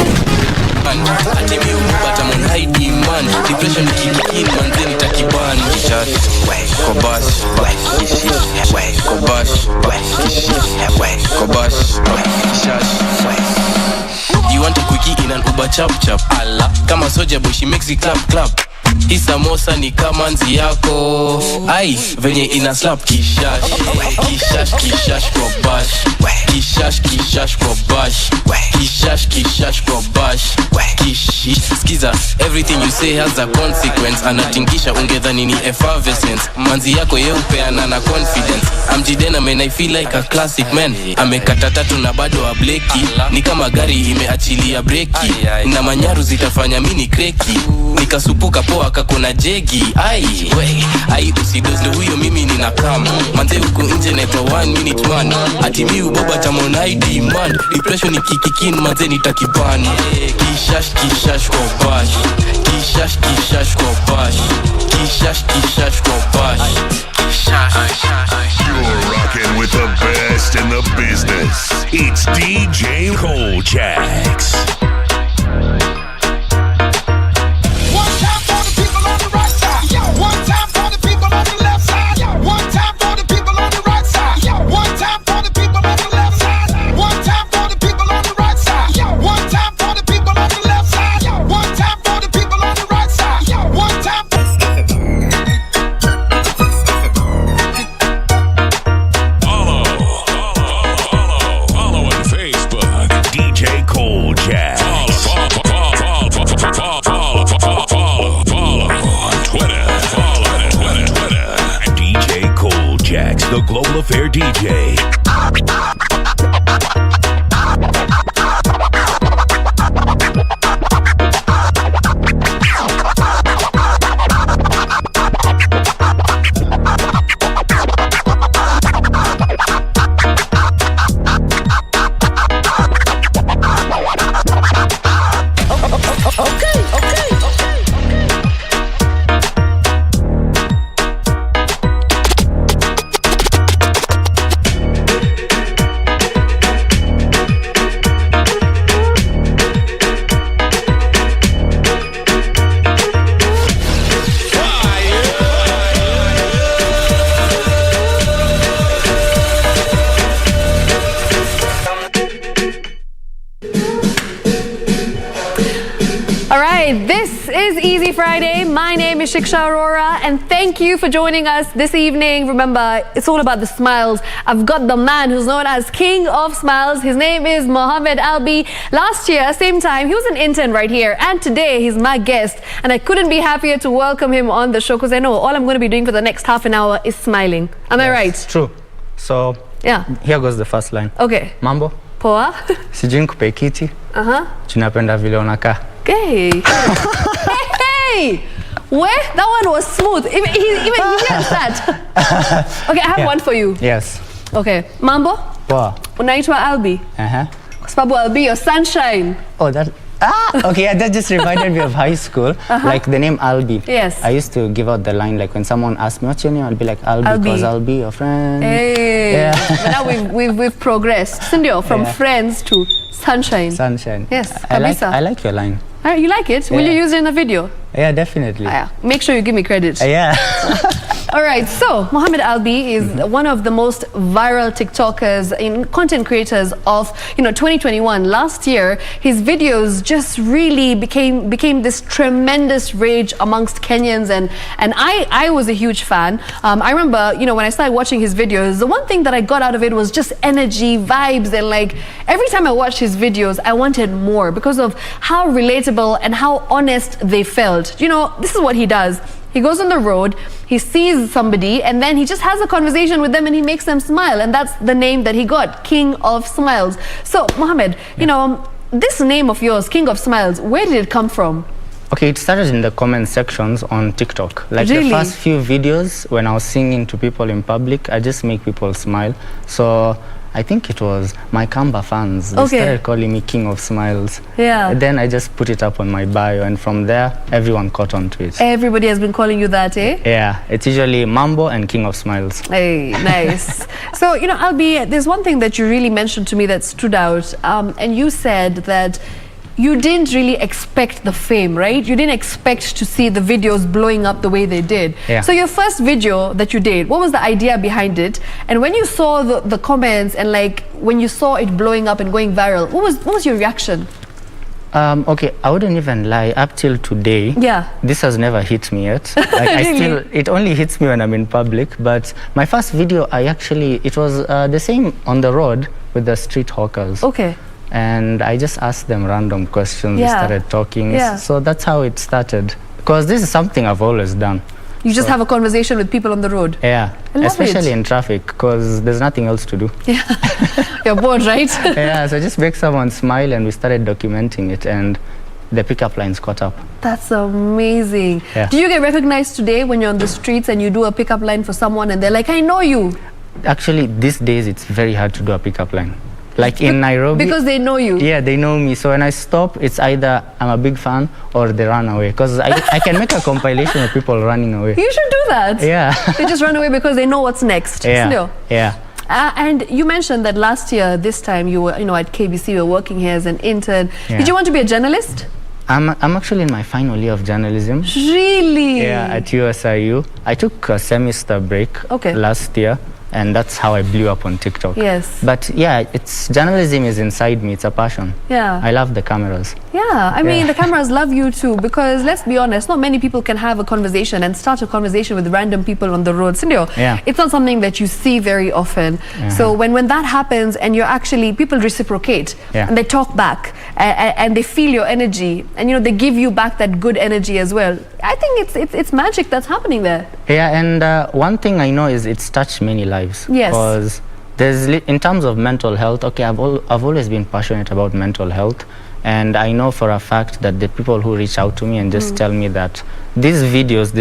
S14: You want a quickie in an Uber chap Allah. Kama soja boy, she makes it clap. Hii samosa ni kama nzi yako. Ai, venye ina slap kishash kwa bash. Kishash kwa bash. Skiza, every
S3: everything you say has a consequence. Anatingisha ungedhani ni effervescence. Manzi yako yeupeana na confidence. Amjidena man, I feel like a classic man. Amekata tatu na bado wa bleki. Ni kama gari imeachilia breki. Na manyaru zitafanya mini kreki. Nikasupuka poa kakona jegi. Ai usidozle huyo mimi nina kama. Manze uko nje netwa 1 minute man. Ati mi uboba tamona ID man. Depression ikikikin manze nitakibani. Kishash kwa bash. Kishash kwa bash. Kishash kwa bash.
S26: You're rocking with the best in the business. It's DJ Koljax. The Global Affair DJ.
S24: This is Easy Friday. My name is Shiksha Arora, and thank you for joining us this evening. Remember, it's all about the smiles. I've got the man who's known as King of Smiles. His name is Mohammed Albi. Last year, same time, he was an intern right here, and today he's my guest. And I couldn't be happier to welcome him on the show because I know all I'm going to be doing for the next half an hour is smiling. Am I right?
S12: True. So,
S24: yeah.
S12: Here goes the first line.
S24: Okay.
S12: Mambo?
S24: Poa.
S12: Sijui nikupe kiti. Tunapenda vile unakaa.
S24: Okay. Hey! Where? That one was smooth. Even he gets that. Okay, I have one for you.
S12: Yes.
S24: Okay. Mambo?
S12: Poa.
S24: Unaitwa Albi? Kwa sababu Albi, your sunshine.
S12: Oh, that... okay, yeah, that just reminded me of high school. Like the name Albi.
S24: Yes.
S12: I used to give out the line like when someone asked me, what's your name? I'll be like, Albi, because I'll be your friend.
S24: Hey.
S12: Yeah.
S24: But now we've progressed. Sindio, from friends to sunshine.
S12: Sunshine.
S24: Yes,
S12: I like your line.
S24: You like it? Will you use it in the video?
S12: Yeah, definitely.
S24: Make sure you give me credit.
S12: Yeah.
S24: All right, so Mohammed Albi is one of the most viral TikTokers and content creators of 2021. Last year, his videos just really became this tremendous rage amongst Kenyans, and I was a huge fan. I remember, when I started watching his videos, the one thing that I got out of it was just energy, vibes, and like every time I watched his videos, I wanted more because of how relatable and how honest they felt. This is what he does. He goes on the road, he sees somebody, and then he just has a conversation with them and he makes them smile. And that's the name that he got, King of Smiles. So, Mohammed, this name of yours, King of Smiles, where did it come from?
S12: Okay, it started in the comment sections on TikTok. Like
S24: Really?
S12: the first few videos, when I was singing to people in public, I just make people smile. So I think it was my Kamba fans. They started calling me King of Smiles.
S24: Yeah.
S12: And then I just put it up on my bio, and from there, everyone caught on to it.
S24: Everybody has been calling you that, eh?
S12: Yeah, it's usually Mambo and King of Smiles.
S24: Hey, nice. So, Albi, there's one thing that you really mentioned to me that stood out, and you said that you didn't really expect the fame, right? You didn't expect to see the videos blowing up the way they did.
S12: Yeah.
S24: So your first video that you did, what was the idea behind it? And when you saw the comments and like when you saw it blowing up and going viral, what was your reaction?
S12: Okay, I wouldn't even lie. Up till today, this has never hit me yet. Like it only hits me when I'm in public. But my first video, it was the same on the road with the street hawkers.
S24: Okay.
S12: and I just asked them random questions. We
S24: Yeah.
S12: started talking.
S24: Yeah.
S12: So that's how it started. Because this is something I've always done.
S24: You just have a conversation with people on the road.
S12: Yeah,
S24: I love
S12: especially
S24: it.
S12: in traffic, because there's nothing else to do.
S24: You're bored, right?
S12: Yeah, so just make someone smile, and we started documenting it, and the pickup lines caught up.
S24: That's amazing.
S12: Yeah.
S24: Do you get recognized today when you're on the streets and you do a pickup line for someone and they're like, I know you?
S12: Actually, these days it's very hard to do a pickup line. Like in Nairobi.
S24: Because they know you.
S12: Yeah, they know me. So when I stop, it's either I'm a big fan or they run away. Because I can make a compilation of people running away.
S24: You should do that.
S12: Yeah.
S24: They just run away because they know what's next.
S12: Yeah.
S24: Still.
S12: Yeah.
S24: And you mentioned that last year, this time you were, at KBC, you were working here as an intern.
S12: Yeah.
S24: Did you want to be a journalist?
S12: I'm actually in my final year of journalism.
S24: Really?
S12: Yeah, at USIU. I took a semester break last year, and that's how I blew up on TikTok.
S24: Yes.
S12: But yeah, journalism is inside me. It's a passion.
S24: Yeah.
S12: I love the cameras.
S24: Yeah, I mean, the cameras love you too, because let's be honest, not many people can have a conversation and start a conversation with random people on the road. Sindio,
S12: Yeah.
S24: it's not something that you see very often. So when that happens and you're actually, people reciprocate
S12: Yeah.
S24: and they talk back and they feel your energy and, they give you back that good energy as well. I think it's magic that's happening there.
S12: Yeah, and one thing I know is it's touched many lives.
S24: Yes.
S12: Because in terms of mental health, okay, I've always been passionate about mental health, and I know for a fact that the people who reach out to me and just tell me that these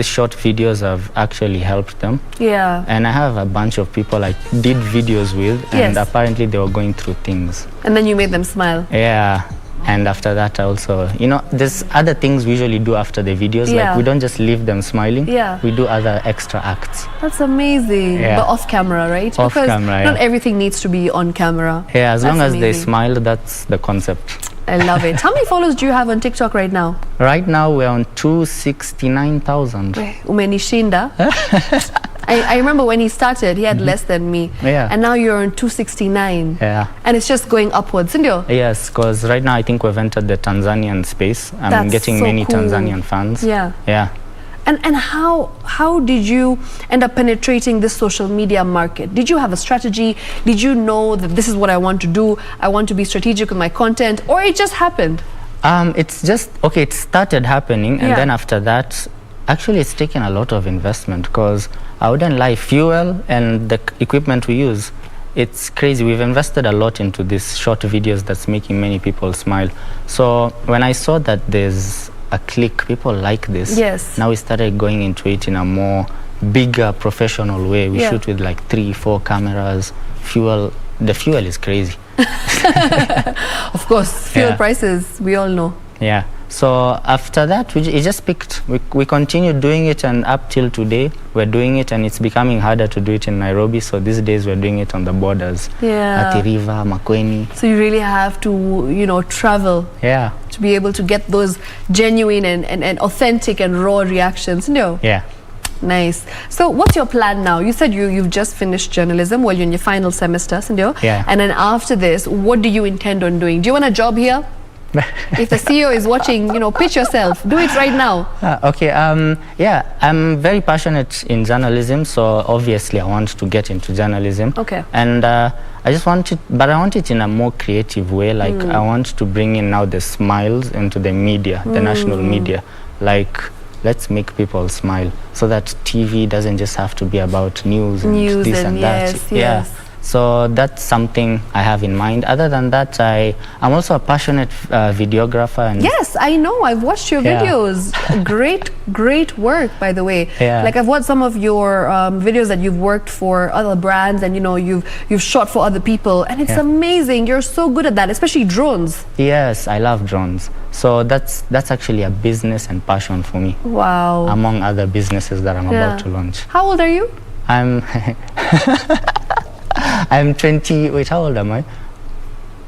S12: short videos have actually helped them.
S24: Yeah.
S12: And I have a bunch of people I did videos with, and
S24: Yes.
S12: apparently they were going through things.
S24: And then you made them smile.
S12: Yeah. And after that, I also, there's other things we usually do after the videos.
S24: Yeah.
S12: Like, we don't just leave them smiling.
S24: Yeah.
S12: We do other extra acts.
S24: That's amazing.
S12: Yeah.
S24: But off camera, right?
S12: Off
S24: because
S12: camera,
S24: not
S12: yeah.
S24: everything needs to be on camera.
S12: Yeah, as long
S24: That's
S12: as they
S24: amazing.
S12: smile, that's the concept.
S24: I love it. How many followers do you have on TikTok right now?
S12: Right now, we're on 269,000.
S24: Umenishinda. I remember when he started, he had less than me.
S12: Yeah.
S24: And now you're on 269.
S12: Yeah.
S24: And it's just going upwards, Sindio?
S12: Yes, because right now I think we've entered the Tanzanian space. I'm
S24: That's
S12: getting
S24: so
S12: many
S24: cool.
S12: Tanzanian fans.
S24: Yeah.
S12: Yeah.
S24: And how did you end up penetrating this social media market? Did you have a strategy? Did you know that this is what I want to do? I want to be strategic with my content, or it just happened?
S12: It's just, okay, it started happening, and
S24: Yeah.
S12: then after that, actually it's taken a lot of investment, because I wouldn't lie, fuel and the equipment we use, it's crazy. We've invested a lot into these short videos that's making many people smile. So when I saw that there's a click, people like this.
S24: Yes.
S12: Now we started going into it in a more bigger professional way. We
S24: Yeah.
S12: shoot with like 3-4 cameras. The fuel is crazy.
S24: Of course, fuel
S12: Yeah.
S24: prices, we all know.
S12: Yeah. So after that, it just picked. We continued doing it, and up till today, we're doing it, and it's becoming harder to do it in Nairobi. So these days, we're doing it on the borders.
S24: Yeah.
S12: Athi River, Makueni.
S24: So you really have to, travel
S12: Yeah.
S24: to be able to get those genuine and authentic and raw reactions. No.
S12: Yeah.
S24: Nice. So what's your plan now? You said you've just finished journalism. Well, you're in your final semester, Sindio.
S12: Yeah.
S24: And then after this, what do you intend on doing? Do you want a job here? If the CEO is watching, pitch yourself. Do it right now.
S12: Okay. Yeah, I'm very passionate in journalism, so obviously I want to get into journalism.
S24: Okay.
S12: And I want it in a more creative way. Like, I want to bring in now the smiles into the media, the national media. Like, let's make people smile, so that TV doesn't just have to be about news and this and that.
S24: Yes,
S12: Yeah.
S24: yes.
S12: So that's something I have in mind. Other than that, I'm also a passionate videographer. And
S24: Yes, I know. I've watched your
S12: Yeah.
S24: videos. Great work, by the way.
S12: Yeah.
S24: Like, I've watched some of your videos that you've worked for other brands, and you've shot for other people, and it's
S12: Yeah.
S24: amazing. You're so good at that, especially drones.
S12: Yes, I love drones. So that's actually a business and passion for me,
S24: Wow.
S12: among other businesses that I'm about to launch.
S24: How old are you?
S12: I'm 20. Wait, how old am I?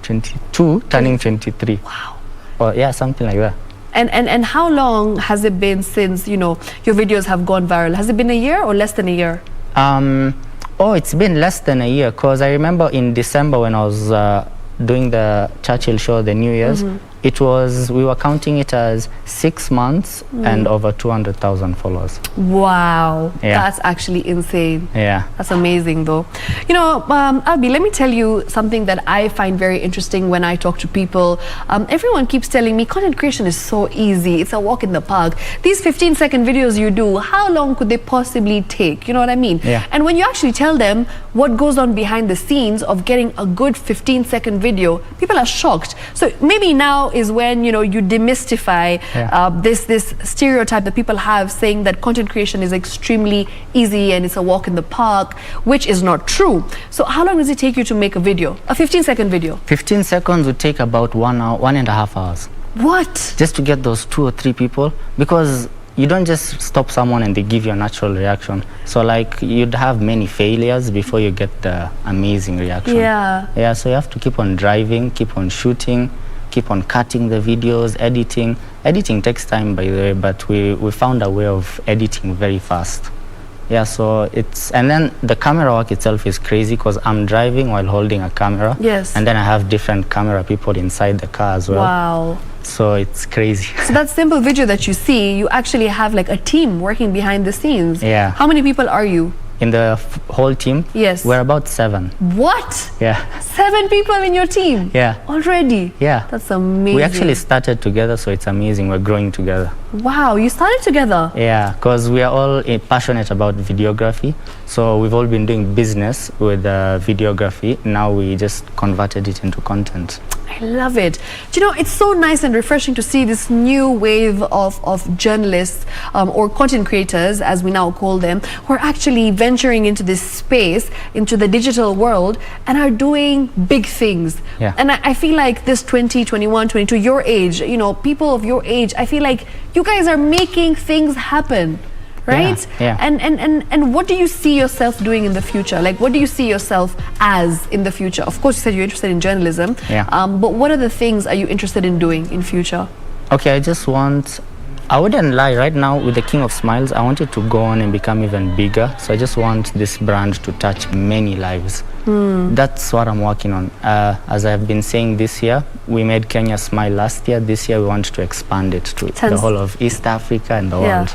S12: 22, turning 23.
S24: Wow.
S12: Or yeah, something like that.
S24: And how long has it been since your videos have gone viral? Has it been a year or less than a year?
S12: It's been less than a year, because I remember in December when I was doing the Churchill show, the New Year's, We were counting it as 6 months and over 200,000 followers.
S24: Wow,
S12: Yeah.
S24: that's actually insane.
S12: Yeah.
S24: That's amazing though. You know, Albi, let me tell you something that I find very interesting when I talk to people. Everyone keeps telling me content creation is so easy. It's a walk in the park. These 15-second videos you do, how long could they possibly take? You know what I mean?
S12: Yeah.
S24: And when you actually tell them what goes on behind the scenes of getting a good 15-second video, people are shocked. So maybe now is when, you know, you demystify this stereotype that people have, saying that content creation is extremely easy and it's a walk in the park, which is not true. So how long does it take you to make a video, a 15-second video?
S12: 15 seconds would take about 1 hour, 1.5 hours.
S24: What?
S12: Just to get those 2 or 3 people, because you don't just stop someone and they give you a natural reaction. So like you'd have many failures before you get the amazing reaction. Yeah, so you have to keep on driving, keep on shooting, keep on cutting the videos, editing. Editing takes time, by the way, but we found a way of editing very fast. Yeah, so and then the camera work itself is crazy because I'm driving while holding a camera.
S24: Yes.
S12: And then I have different camera people inside the car as well.
S24: Wow.
S12: So it's crazy.
S24: So that simple video that you see, you actually have like a team working behind the scenes.
S12: Yeah.
S24: How many people are you?
S12: In the whole team?
S24: Yes.
S12: We're about 7.
S24: What?
S12: Yeah.
S24: 7 people in your team?
S12: Yeah.
S24: Already?
S12: Yeah.
S24: That's amazing.
S12: We actually started together, so it's amazing. We're growing together.
S24: Wow, you started together?
S12: Yeah, because we are all passionate about videography. So we've all been doing business with videography. Now we just converted it into content.
S24: I love it. Do you know, it's so nice and refreshing to see this new wave of journalists or content creators, as we now call them, who are actually venturing into this space, into the digital world, and are doing big things.
S12: Yeah.
S24: And I feel like this 20, 21, 22, your age, you know, people of your age, I feel like you guys are making things happen. Right?
S12: Yeah.
S24: And what do you see yourself doing in the future? Like, what do you see yourself as in the future? Of course, you said you're interested in journalism.
S12: Yeah.
S24: But what other things are you interested in doing in future?
S12: Okay, I wouldn't lie, right now with the King of Smiles, I want it to go on and become even bigger. So I just want this brand to touch many lives. That's what I'm working on. As I've been saying, this year, we made Kenya smile last year. This year, we want to expand it to the whole of East Africa and the world.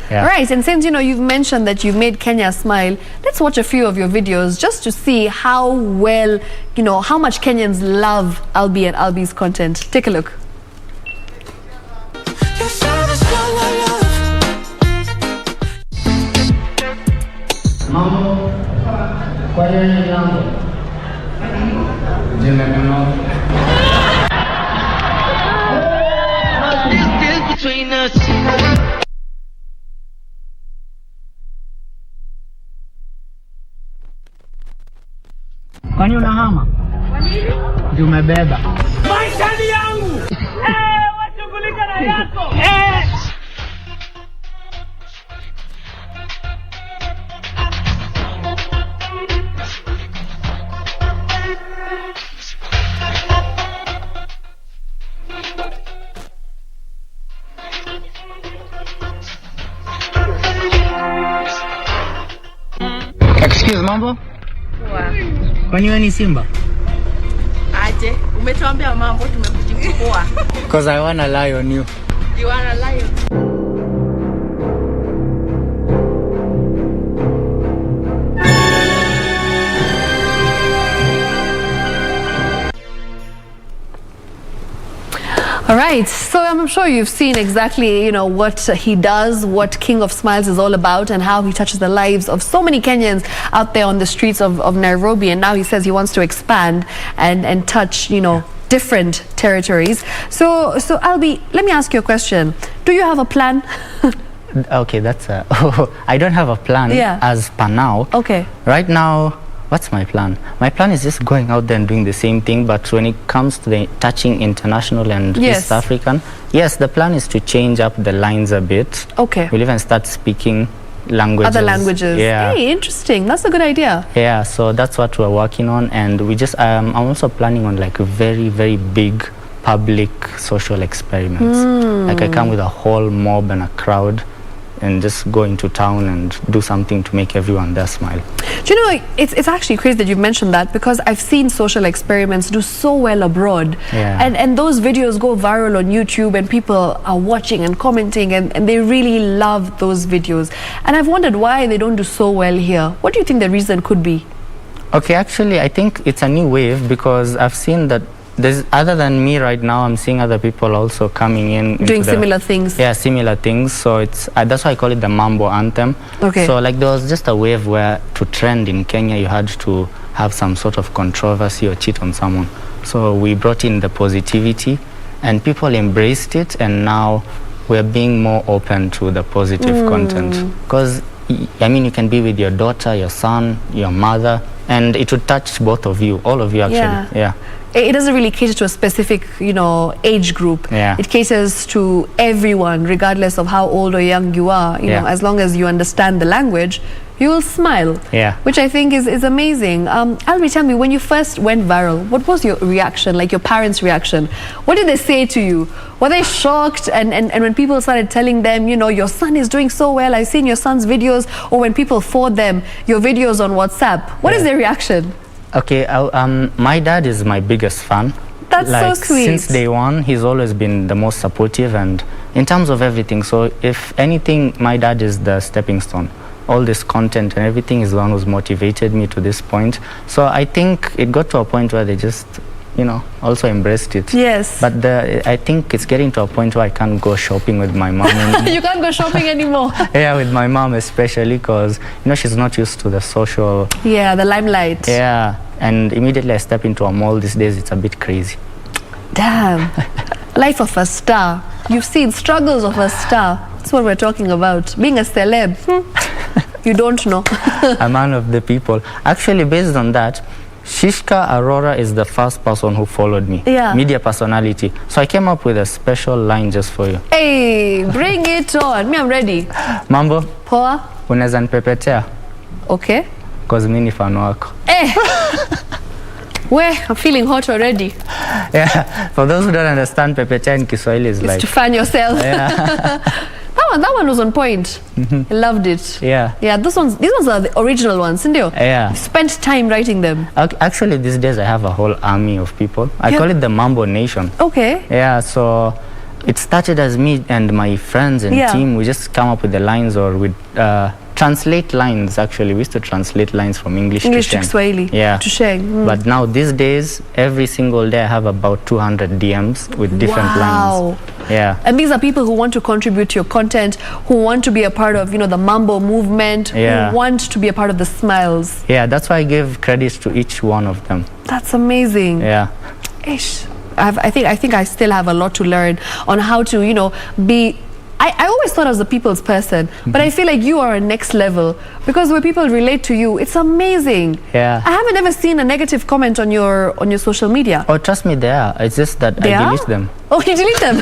S12: Yeah.
S24: Right, and since, you know, you've mentioned that you've made Kenya smile, let's watch a few of your videos just to see how well, you know, how much Kenyans love Albi and Albi's content. Take a look.
S15: Between us.
S1: Kwani unahama? Ndio umebeba.
S15: Maisha ni yangu. Washughulika na yako.
S1: Excuse, mambo? Kwani wewe ni Simba?
S16: Aje, umetuambia mambo tumekujibu poa.
S1: Because I wanna lie on you.
S16: You wanna lie?
S24: All right, so I'm sure you've seen exactly, you know, what he does, what King of Smiles is all about, and how he touches the lives of so many Kenyans out there on the streets of Nairobi. And now he says he wants to expand and touch, you know, different territories. So Albi, let me ask you a question. Do you have a plan?
S12: Okay, that's I don't have a plan as per now.
S24: Okay.
S12: Right now, what's my plan? My plan is just going out there and doing the same thing, but when it comes to the touching international and East African, yes, the plan is to change up the lines a bit.
S24: Okay.
S12: We'll even start speaking languages.
S24: Other languages.
S12: Yeah.
S24: Hey, interesting. That's a good idea.
S12: Yeah, so that's what we're working on, and we just I'm also planning on like a very, very big public social experiments. Like I come with a whole mob and a crowd. and just go into town and do something to make everyone there smile.
S24: Do you know, it's actually crazy that you've mentioned that, because I've seen social experiments do so well abroad.
S12: Yeah.
S24: And those videos go viral on YouTube, and people are watching and commenting, and they really love those videos. And I've wondered why they don't do so well here. What do you think the reason could be?
S12: Okay, actually, I think it's a new wave, because I've seen that there's, other than me right now, I'm seeing other people also coming in.
S24: Doing similar things.
S12: Yeah, similar things. So it's that's why I call it the Mambo Anthem.
S24: Okay.
S12: So like there was just a wave where to trend in Kenya, you had to have some sort of controversy or cheat on someone. So we brought in the positivity, and people embraced it, and now we're being more open to the positive content. Because, I mean, you can be with your daughter, your son, your mother, and it would touch both of you, all of you actually. Yeah.
S24: It doesn't really cater to a specific, age group.
S12: Yeah.
S24: It caters to everyone, regardless of how old or young you are. You know, as long as you understand the language, you will smile.
S12: Yeah.
S24: Which I think is amazing. Albi, tell me, when you first went viral, what was your reaction, like your parents' reaction? What did they say to you? Were they shocked? And when people started telling them, your son is doing so well, I've seen your son's videos, or when people forward them your videos on WhatsApp, what is their reaction?
S12: Okay, my dad is my biggest fan.
S24: That's so sweet.
S12: Since day one, he's always been the most supportive, and in terms of everything. So if anything, my dad is the stepping stone. All this content and everything is the one who's motivated me to this point. So I think it got to a point where they just, also embraced it.
S24: Yes.
S12: But I think it's getting to a point where I can't go shopping with my mom.
S24: You can't go shopping anymore.
S12: Yeah, with my mom especially, because, she's not used to the social...
S24: Yeah, the limelight.
S12: Yeah, and immediately I step into a mall these days, it's a bit crazy.
S24: Damn. Life of a star. You've seen struggles of a star. That's what we're talking about. Being a celeb. You don't know.
S12: A man of the people. Actually, based on that, Shiksha Arora is the first person who followed me.
S24: Yeah.
S12: Media personality. So I came up with a special line just for you.
S24: Hey, bring it on. Me, I'm ready.
S12: Mambo.
S24: Poa.
S12: Unaweza nipepetea.
S24: Okay.
S12: Because mimi ni fan wako.
S24: Eh. I'm feeling hot already.
S12: Yeah. For those who don't understand, pepetea in Kiswahili is like...
S24: to fan yourself.
S12: Yeah.
S24: That one was on point. I loved it.
S12: Yeah.
S24: Yeah, these ones are the original ones, isn't it?
S12: Yeah.
S24: You spent time writing them.
S12: Actually, these days I have a whole army of people. I call it the Mambo Nation.
S24: Okay.
S12: Yeah, so it started as me and my friends and team. We just come up with the lines, or with translate lines. Actually, we used to translate lines from English to
S24: Kiswahili.
S12: Yeah.
S24: To Sheng.
S12: But now these days, every single day I have about 200 DMs with different lines. Yeah.
S24: And these are people who want to contribute to your content, who want to be a part of, the Mambo movement, who want to be a part of the smiles.
S12: Yeah, that's why I give credit to each one of them.
S24: That's amazing.
S12: Yeah.
S24: Ish. I think I still have a lot to learn on how to, be... I always thought I was a people's person, but I feel like you are a next level, because when people relate to you, it's amazing.
S12: Yeah.
S24: I haven't ever seen a negative comment on your social media.
S12: Oh, trust me, they are. It's just that I delete them.
S24: Oh, you delete them?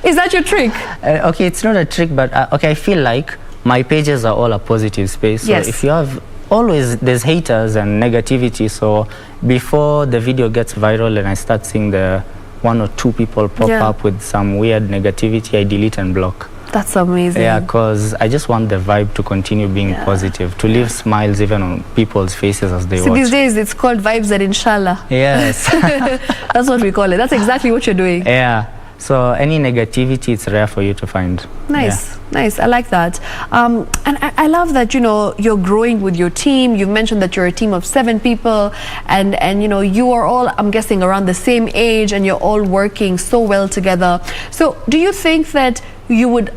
S24: Is that your trick?
S12: Okay, it's not a trick, but okay, I feel like my pages are all a positive space. So if you have... Always there's haters and negativity, so before the video gets viral and I start seeing the 1 or 2 people pop up with some weird negativity, I delete and block.
S24: That's amazing.
S12: Yeah, because I just want the vibe to continue being positive, to leave smiles even on people's faces as they watch.
S24: These days it's called vibes and inshallah.
S12: Yes.
S24: That's what we call it. That's exactly what you're doing.
S12: Yeah. So any negativity, it's rare for you to find.
S24: Nice, nice. I like that. And I love that, you're growing with your team. You've mentioned that you're a team of 7 people, and you are all, I'm guessing, around the same age, and you're all working so well together. So do you think that you would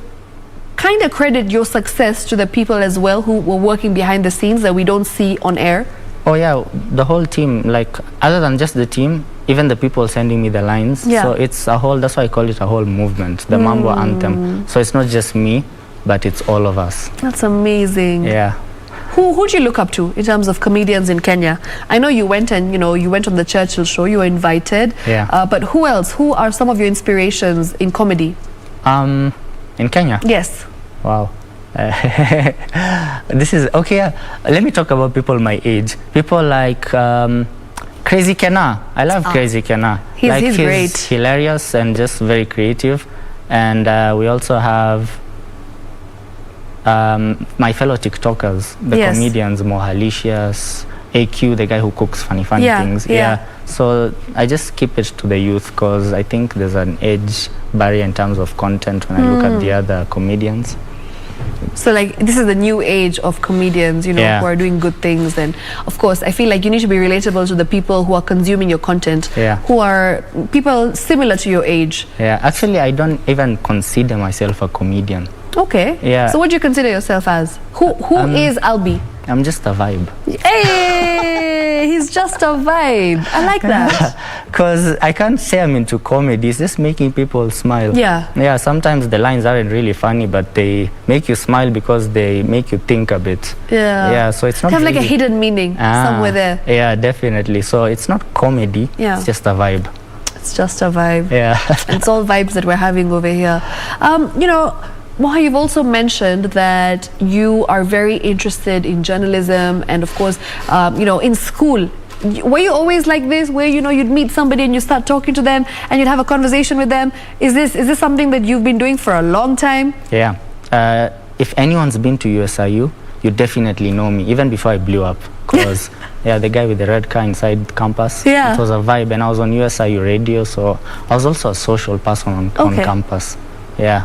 S24: kind of credit your success to the people as well who were working behind the scenes that we don't see on air?
S12: Oh yeah, the whole team, like other than just the team, even the people sending me the lines.
S24: Yeah.
S12: So it's a whole, that's why I call it a whole movement, the Mambo Anthem. So it's not just me, but it's all of us.
S24: That's amazing.
S12: Yeah.
S24: Who do you look up to in terms of comedians in Kenya? I know you went and, you went on the Churchill show, you were invited.
S12: Yeah.
S24: But who else? Who are some of your inspirations in comedy?
S12: In Kenya?
S24: Yes.
S12: Wow. This is okay. Let me talk about people my age. People like Crazy Kena. I love Crazy Kena.
S24: He's great.
S12: Hilarious and just very creative. And we also have My fellow TikTokers, the
S24: Yes.
S12: comedians, more Halicious, AQ, the guy who cooks funny things. So I just keep it to the youth because I think there's an age barrier in terms of content when I look at the other comedians.
S24: So like this is the new age of comedians, you know,
S12: Yeah.
S24: who are doing good things. And of course, I feel like you need to be relatable to the people who are consuming your content,
S12: Yeah.
S24: who are people similar to your age.
S12: Yeah, actually, I don't even consider myself a comedian.
S24: Okay.
S12: Yeah.
S24: So what do you consider yourself as? Who is Albi?
S12: I'm just a vibe.
S24: Hey, he's just a vibe. I like that.
S12: Because I can't say I'm into comedy. It's just making people smile.
S24: Yeah.
S12: Yeah, sometimes the lines aren't really funny, but they make you smile because they make you think a bit.
S24: Yeah.
S12: Yeah, so it's not
S24: They have like a
S12: really-
S24: hidden meaning somewhere there.
S12: Yeah, definitely. So it's not comedy.
S24: Yeah.
S12: It's just a vibe.
S24: It's just a vibe.
S12: Yeah.
S24: And it's all vibes that we're having over here. You know, Moha, you've also mentioned that you are very interested in journalism and of course, you know, in school. Were you always like this, where, you know, you'd meet somebody and you start talking to them and you'd have a conversation with them? Is this something that you've been doing for a long time?
S12: Yeah. If anyone's been to USIU, you definitely know me, even before I blew up. Because, yeah, the guy with the red car inside campus,
S24: Yeah.
S12: it was a vibe. And I was on USIU radio, so I was also a social person on campus. Yeah.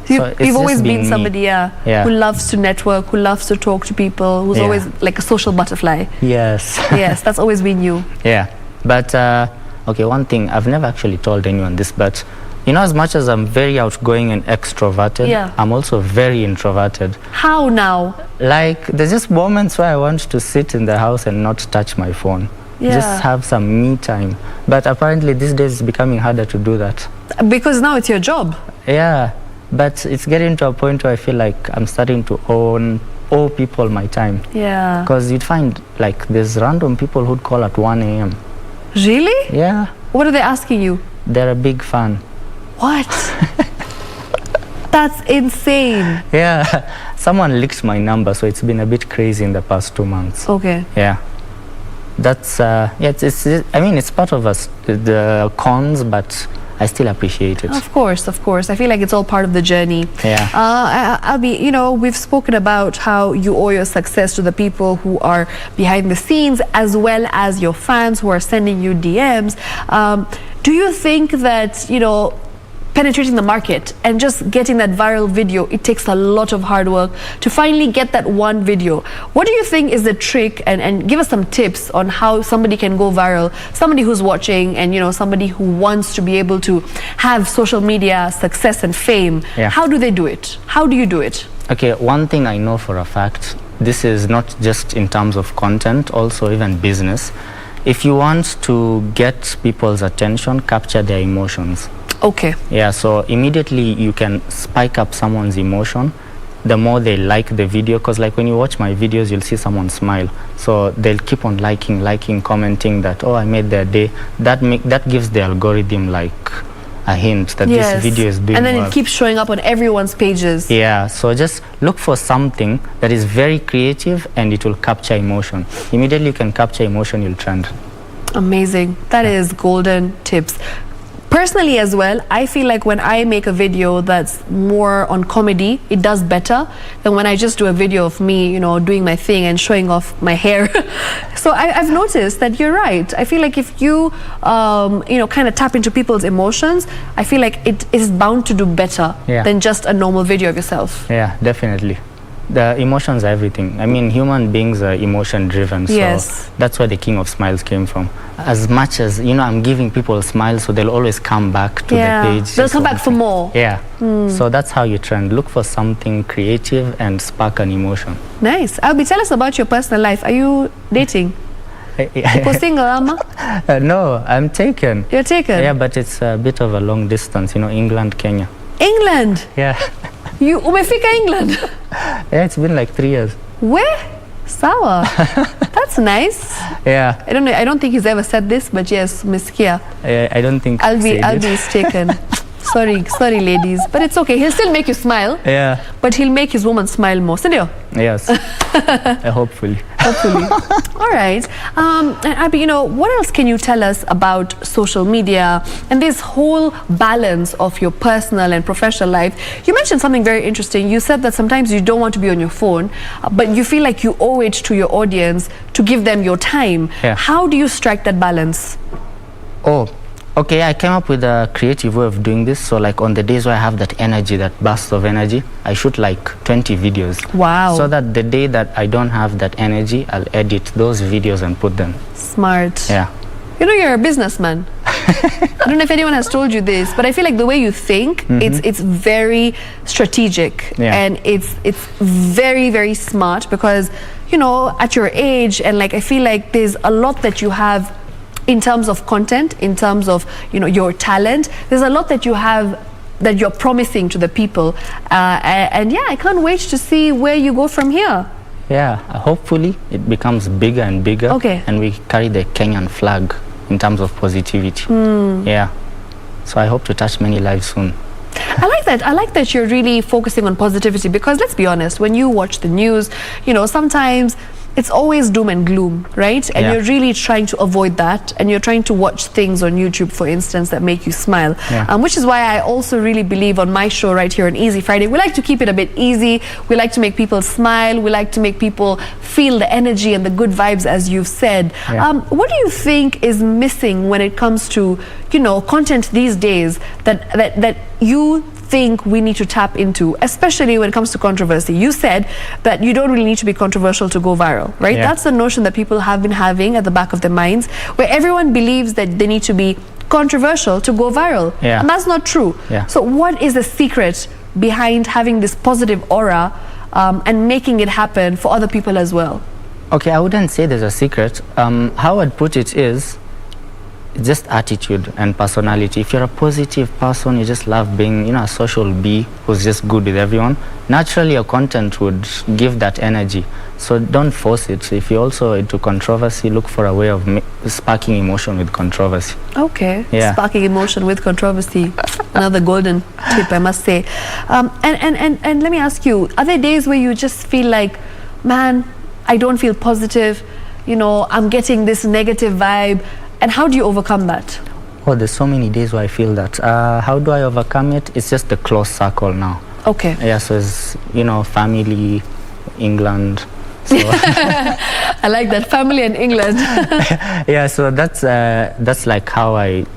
S12: So it's
S24: You've always
S12: just
S24: been
S12: me.
S24: somebody,
S12: Yeah.
S24: who loves to network, who loves to talk to people, who's
S12: Yeah.
S24: always like a social butterfly.
S12: Yes.
S24: Yes, that's always been you.
S12: Yeah. But, okay, one thing, I've never actually told anyone this, but, you know, as much as I'm very outgoing and extroverted,
S24: Yeah.
S12: I'm also very introverted.
S24: How now?
S12: Like, there's just moments where I want to sit in the house and not touch my phone.
S24: Yeah.
S12: Just have some me time. But apparently these days it's becoming harder to do that.
S24: Because now it's your job.
S12: Yeah. But it's getting to a point where I feel like I'm starting to owe people my time.
S24: Yeah.
S12: Because you'd find, like, there's random people who'd call at 1 a.m.
S24: Really?
S12: Yeah.
S24: What are they asking you?
S12: They're a big fan.
S24: What? That's insane.
S12: Yeah. Someone leaked my number, so it's been a bit crazy in the past 2 months.
S24: Okay.
S12: Yeah. That's, yeah, it's I mean, it's part of us, the cons, but I still appreciate it.
S24: Of course, of course. I feel like it's all part of the journey.
S12: Yeah.
S24: I'll be, you know, we've spoken about how you owe your success to the people who are behind the scenes, as well as your fans who are sending you DMs. Do you think that, you know, penetrating the market and just getting that viral video, it takes a lot of hard work to finally get that one video? What do you think is the trick, and give us some tips on how somebody can go viral, somebody who's watching and, you know, somebody who wants to be able to have social media success and fame?
S12: Yeah.
S24: How do they do it? How do you do it?
S12: Okay, one thing I know for a fact, this is not just in terms of content, also even business. If you want to get people's attention, capture their emotions.
S24: Okay.
S12: Yeah, so immediately you can spike up someone's emotion the more they like the video, because like when you watch my videos, you'll see someone smile, so they'll keep on liking, commenting that, oh, I made their day. That gives the algorithm like a hint that this video is doing
S24: and then
S12: well.
S24: it keeps showing up on everyone's pages.
S12: Yeah, so just look for something that is very creative and it will capture emotion. Immediately you can capture emotion, you'll trend.
S24: Amazing. That is golden tips. Personally as well, I feel like when I make a video that's more on comedy, it does better than when I just do a video of me, you know, doing my thing and showing off my hair. So I've noticed that you're right. I feel like if you, you know, kind of tap into people's emotions, I feel like it is bound to do better than just a normal video of yourself.
S12: Yeah, definitely. The emotions are everything. I mean, human beings are emotion driven, so that's where the king of smiles came from. As much as, you know, I'm giving people smiles, so they'll always come back to the page.
S24: They'll come back for more.
S12: Yeah. So that's how you trend. Look for something creative and spark an emotion.
S24: Nice. Albi, tell us about your personal life. Are you dating? You're single, Ama?
S12: No, I'm taken.
S24: You're taken?
S12: Yeah, but it's a bit of a long distance, you know, England, Kenya.
S24: England?
S12: Yeah.
S24: You umefika England?
S12: Yeah, it's been like 3 years.
S24: Where? Sawa. That's nice.
S12: Yeah.
S24: I don't think he's ever said this, but yes, Miskia.
S12: I don't think
S24: Albi is taken. Sorry, ladies, but it's okay. He'll still make you smile.
S12: Yeah.
S24: But he'll make his woman smile more. Sindio?
S12: Yes. Hopefully.
S24: Hopefully. All right. And Abby, you know, what else can you tell us about social media and this whole balance of your personal and professional life? You mentioned something very interesting. You said that sometimes you don't want to be on your phone, but you feel like you owe it to your audience to give them your time.
S12: Yeah.
S24: How do you strike that balance?
S12: Oh, okay, I came up with a creative way of doing this. So like on the days where I have that energy, that burst of energy, I shoot like 20 videos.
S24: Wow.
S12: So that the day that I don't have that energy, I'll edit those videos and put them.
S24: Smart.
S12: Yeah.
S24: You know, you're a businessman. I don't know if anyone has told you this, but I feel like the way you think, it's very strategic.
S12: Yeah.
S24: And it's very, very smart because, you know, at your age, and like I feel like there's a lot that you have in terms of content, in terms of, you know, your talent. There's a lot that you have that you're promising to the people. And yeah, I can't wait to see where you go from here.
S12: Yeah, hopefully it becomes bigger and bigger.
S24: Okay.
S12: And we carry the Kenyan flag in terms of positivity. Yeah. So I hope to touch many lives soon.
S24: I like that. I like that you're really focusing on positivity because let's be honest, when you watch the news, you know, sometimes it's always doom and gloom, right? And
S12: Yeah.
S24: you're really trying to avoid that, and you're trying to watch things on YouTube, for instance, that make you smile.
S12: Yeah.
S24: Which is why I also really believe on my show right here on Easy Friday, we like to keep it a bit easy. We like to make people smile. We like to make people feel the energy and the good vibes, as you've said.
S12: Yeah.
S24: What do you think is missing when it comes to, you know, content these days that you think we need to tap into, especially when it comes to controversy? You said that you don't really need to be controversial to go viral, right?
S12: Yeah.
S24: That's the notion that people have been having at the back of their minds, where everyone believes that they need to be controversial to go viral.
S12: Yeah.
S24: And that's not true.
S12: Yeah.
S24: So what is the secret behind having this positive aura and making it happen for other people as well?
S12: Okay, I wouldn't say there's a secret. How I'd put it is just attitude and personality. If you're a positive person, you just love being, you know, a social bee who's just good with everyone, naturally your content would give that energy. So don't force it. If you're also into controversy, look for a way of sparking emotion with controversy.
S24: Okay.
S12: Yeah.
S24: Sparking emotion with controversy. Another golden tip, I must say. And let me ask you, are there days where you just feel like, man, I don't feel positive, you know, I'm getting this negative vibe, and how do you overcome that?
S12: Oh, there's so many days where I feel that. How do I overcome it? It's just the close circle now.
S24: Okay.
S12: Yeah, so it's, you know, family, England. So
S24: I like that, family and England.
S12: yeah, so that's like how I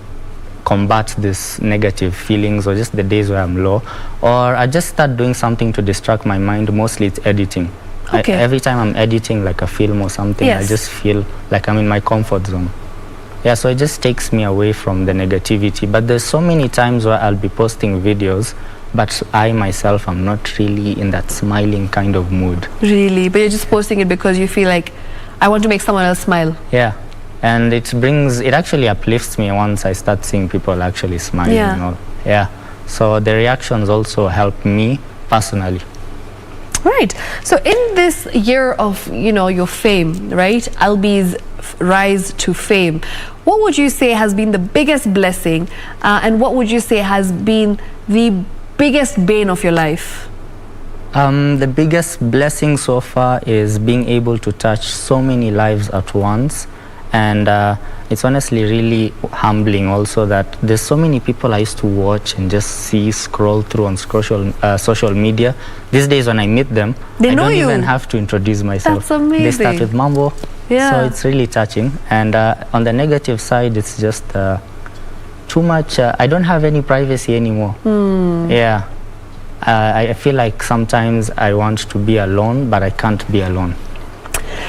S12: combat this negative feelings, or just the days where I'm low. Or I just start doing something to distract my mind. Mostly it's editing.
S24: Okay.
S12: Every time I'm editing like a film or something,
S24: Yes.
S12: I just feel like I'm in my comfort zone. Yeah, so it just takes me away from the negativity. But there's so many times where I'll be posting videos, but I myself am not really in that smiling kind of mood.
S24: Really? But you're just posting it because you feel like, I want to make someone else smile.
S12: Yeah, and it actually uplifts me once I start seeing people actually smiling.
S24: Yeah.
S12: And all. Yeah, so the reactions also help me personally.
S24: Right. So in this year of, you know, your fame, right, Albi's rise to fame, what would you say has been the biggest blessing, and what would you say has been the biggest bane of your life?
S12: The biggest blessing so far is being able to touch so many lives at once, and it's honestly really humbling also that there's so many people I used to watch and just see scroll through on social media. These days when I meet them, I
S24: know
S12: don't
S24: you.
S12: even have to introduce myself.
S24: That's amazing.
S12: They start with Mambo.
S24: Yeah.
S12: So it's really touching. And on the negative side, it's just too much. I don't have any privacy anymore. Yeah. I feel like sometimes I want to be alone, but I can't be alone.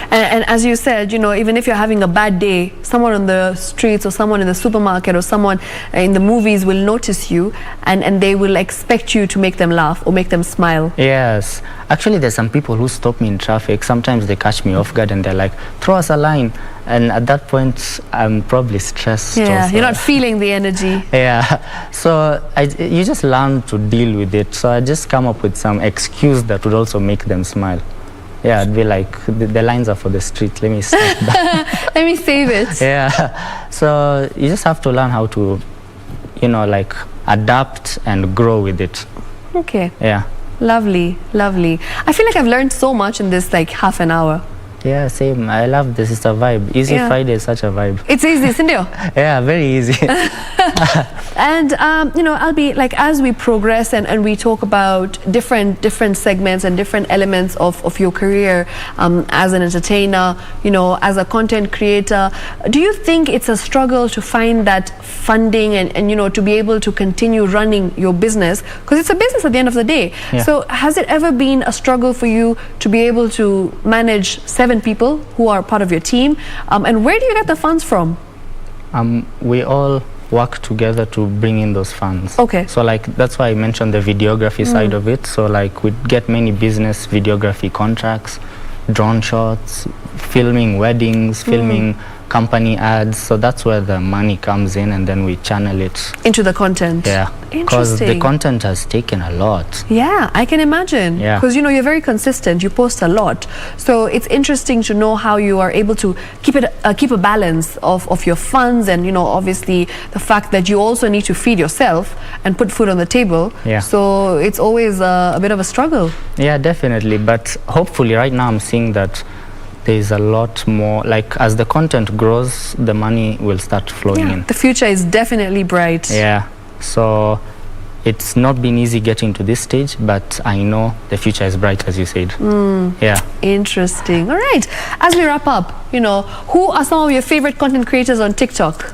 S24: And as you said, you know, even if you're having a bad day, someone on the streets or someone in the supermarket or someone in the movies will notice you, and they will expect you to make them laugh or make them smile.
S12: Yes. Actually, there's some people who stop me in traffic. Sometimes they catch me off guard and they're like, throw us a line. And at that point, I'm probably stressed.
S24: Yeah,
S12: also.
S24: you're not feeling the energy.
S12: Yeah. So you just learn to deal with it. So I just come up with some excuse that would also make them smile. Yeah, I'd be like, the lines are for the street. Let me stop that.
S24: Let me save it.
S12: Yeah. So you just have to learn how to, you know, like adapt and grow with it.
S24: Okay.
S12: Yeah.
S24: Lovely, lovely. I feel like I've learned so much in this like half an hour.
S12: Yeah, same. I love this. It's a vibe. Easy Friday is such a vibe.
S24: It's easy, Sindio.
S12: Yeah, very easy.
S24: And I'll be like, as we progress and we talk about different segments and different elements of your career as an entertainer, as a content creator, do you think it's a struggle to find that funding and to be able to continue running your business, because it's a business at the end of the day? So has it ever been a struggle for you to be able to manage 7 people who are part of your team, and where do you get the funds from?
S12: We all work together to bring in those funds.
S24: Okay.
S12: So like that's why I mentioned the videography side of it. So like we get many business videography contracts, drone shots, filming weddings, filming company ads. So that's where the money comes in, and then we channel it
S24: into the content.
S12: Yeah. Because the content has taken a lot.
S24: Yeah, I can imagine.
S12: Yeah.
S24: Because you're very consistent. You post a lot, so it's interesting to know how you are able to keep a balance of your funds, and obviously the fact that you also need to feed yourself and put food on the table.
S12: Yeah.
S24: So it's always a bit of a struggle.
S12: Yeah, definitely. But hopefully, right now I'm seeing that there's a lot more, like as the content grows, the money will start flowing in.
S24: The future is definitely bright.
S12: Yeah. So it's not been easy getting to this stage, but I know the future is bright, as you said. Yeah.
S24: Interesting. All right. As we wrap up, who are some of your favorite content creators on TikTok?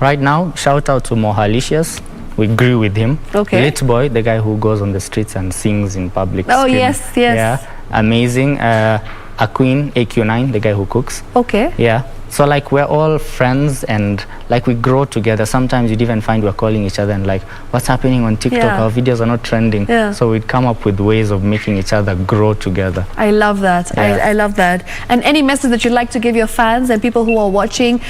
S12: Right now, shout out to Mohalicious. We grew with him.
S24: Okay.
S12: Lit Boy, the guy who goes on the streets and sings in public.
S24: Oh, yes.
S12: Yeah. Amazing. A Queen, AQ9, the guy who cooks.
S24: Okay.
S12: Yeah. So like we're all friends, and like we grow together. Sometimes you'd even find we're calling each other and like, what's happening on TikTok? Our videos are not trending. So we'd come up with ways of making each other grow together.
S24: I love that. I love that. And any message that you'd like to give your fans and people who are watching,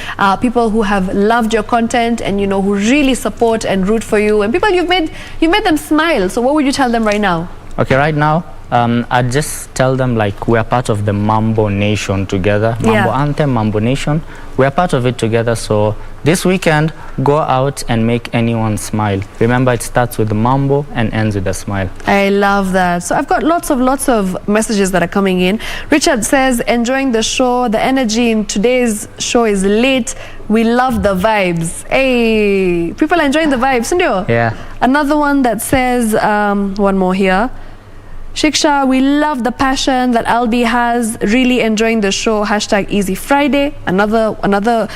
S24: people who have loved your content and who really support and root for you, and people you made them smile. So what would you tell them right now?
S12: Okay, right now, I'd just tell them like we're part of the Mambo Nation together. Mambo Anthem, Mambo Nation. We're part of it together. So this weekend, go out and make anyone smile. Remember, it starts with the Mambo and ends with a smile.
S24: I love that. So I've got lots of messages that are coming in. Richard says, enjoying the show. The energy in today's show is lit. We love the vibes. Hey, people are enjoying the vibes, Sindio?
S12: Yeah.
S24: Another one that says, one more here. Shiksha, we love the passion that Albi has. Really enjoying the show. # Easy Friday. Another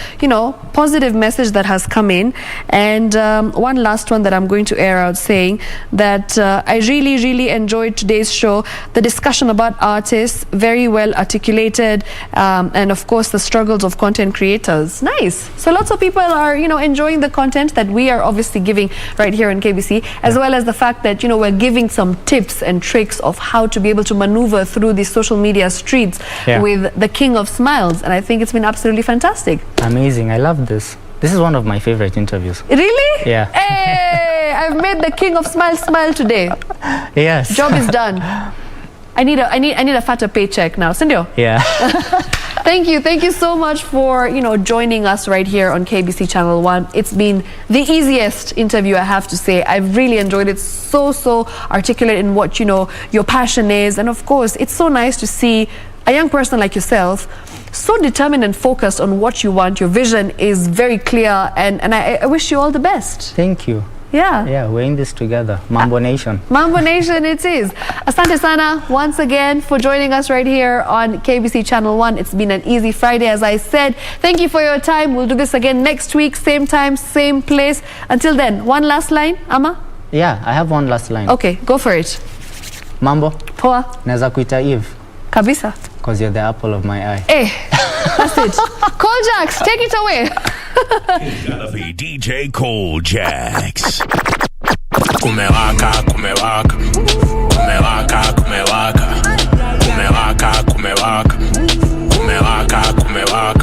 S24: positive message that has come in. And one last one that I'm going to air out, saying that I really enjoyed today's show. The discussion about artists, very well articulated, and of course the struggles of content creators. Nice. So lots of people are enjoying the content that we are obviously giving right here on KBC, as well as the fact that we're giving some tips and tricks of how to be able to maneuver through these social media streets with the king of smiles. And I think it's been absolutely fantastic.
S12: Amazing. I love this. This is one of my favorite interviews.
S24: Really?
S12: Yeah.
S24: Hey, I've made the king of smiles smile today.
S12: Yes.
S24: Job is done. I need a fatter paycheck now. Sindio?
S12: Yeah.
S24: Thank you so much for joining us right here on KBC Channel 1. It's been the easiest interview, I have to say. I've really enjoyed it. So articulate in what your passion is, and of course it's so nice to see a young person like yourself so determined and focused on what you want. Your vision is very clear, and I wish you all the best.
S12: Thank you.
S24: Yeah,
S12: we're in this together. Mambo Nation.
S24: Mambo Nation it is. Asante sana once again for joining us right here on KBC Channel 1. It's been an easy Friday, as I said. Thank you for your time. We'll do this again next week, same time, same place. Until then, one last line, Ama?
S12: Yeah, I have one last line.
S24: Okay, go for it.
S12: Mambo.
S24: Poa.
S12: Naweza kuita Eve.
S24: Kabisa.
S12: Because you're the apple of my eye.
S24: Hey, that's it. Cole Jax, take it away.
S26: It's gotta be DJ Cole Jax.
S6: Kumewaka, kumewaka. Kumewaka, kumewaka. Kumewaka, kumewaka. Kumewaka, kumewaka.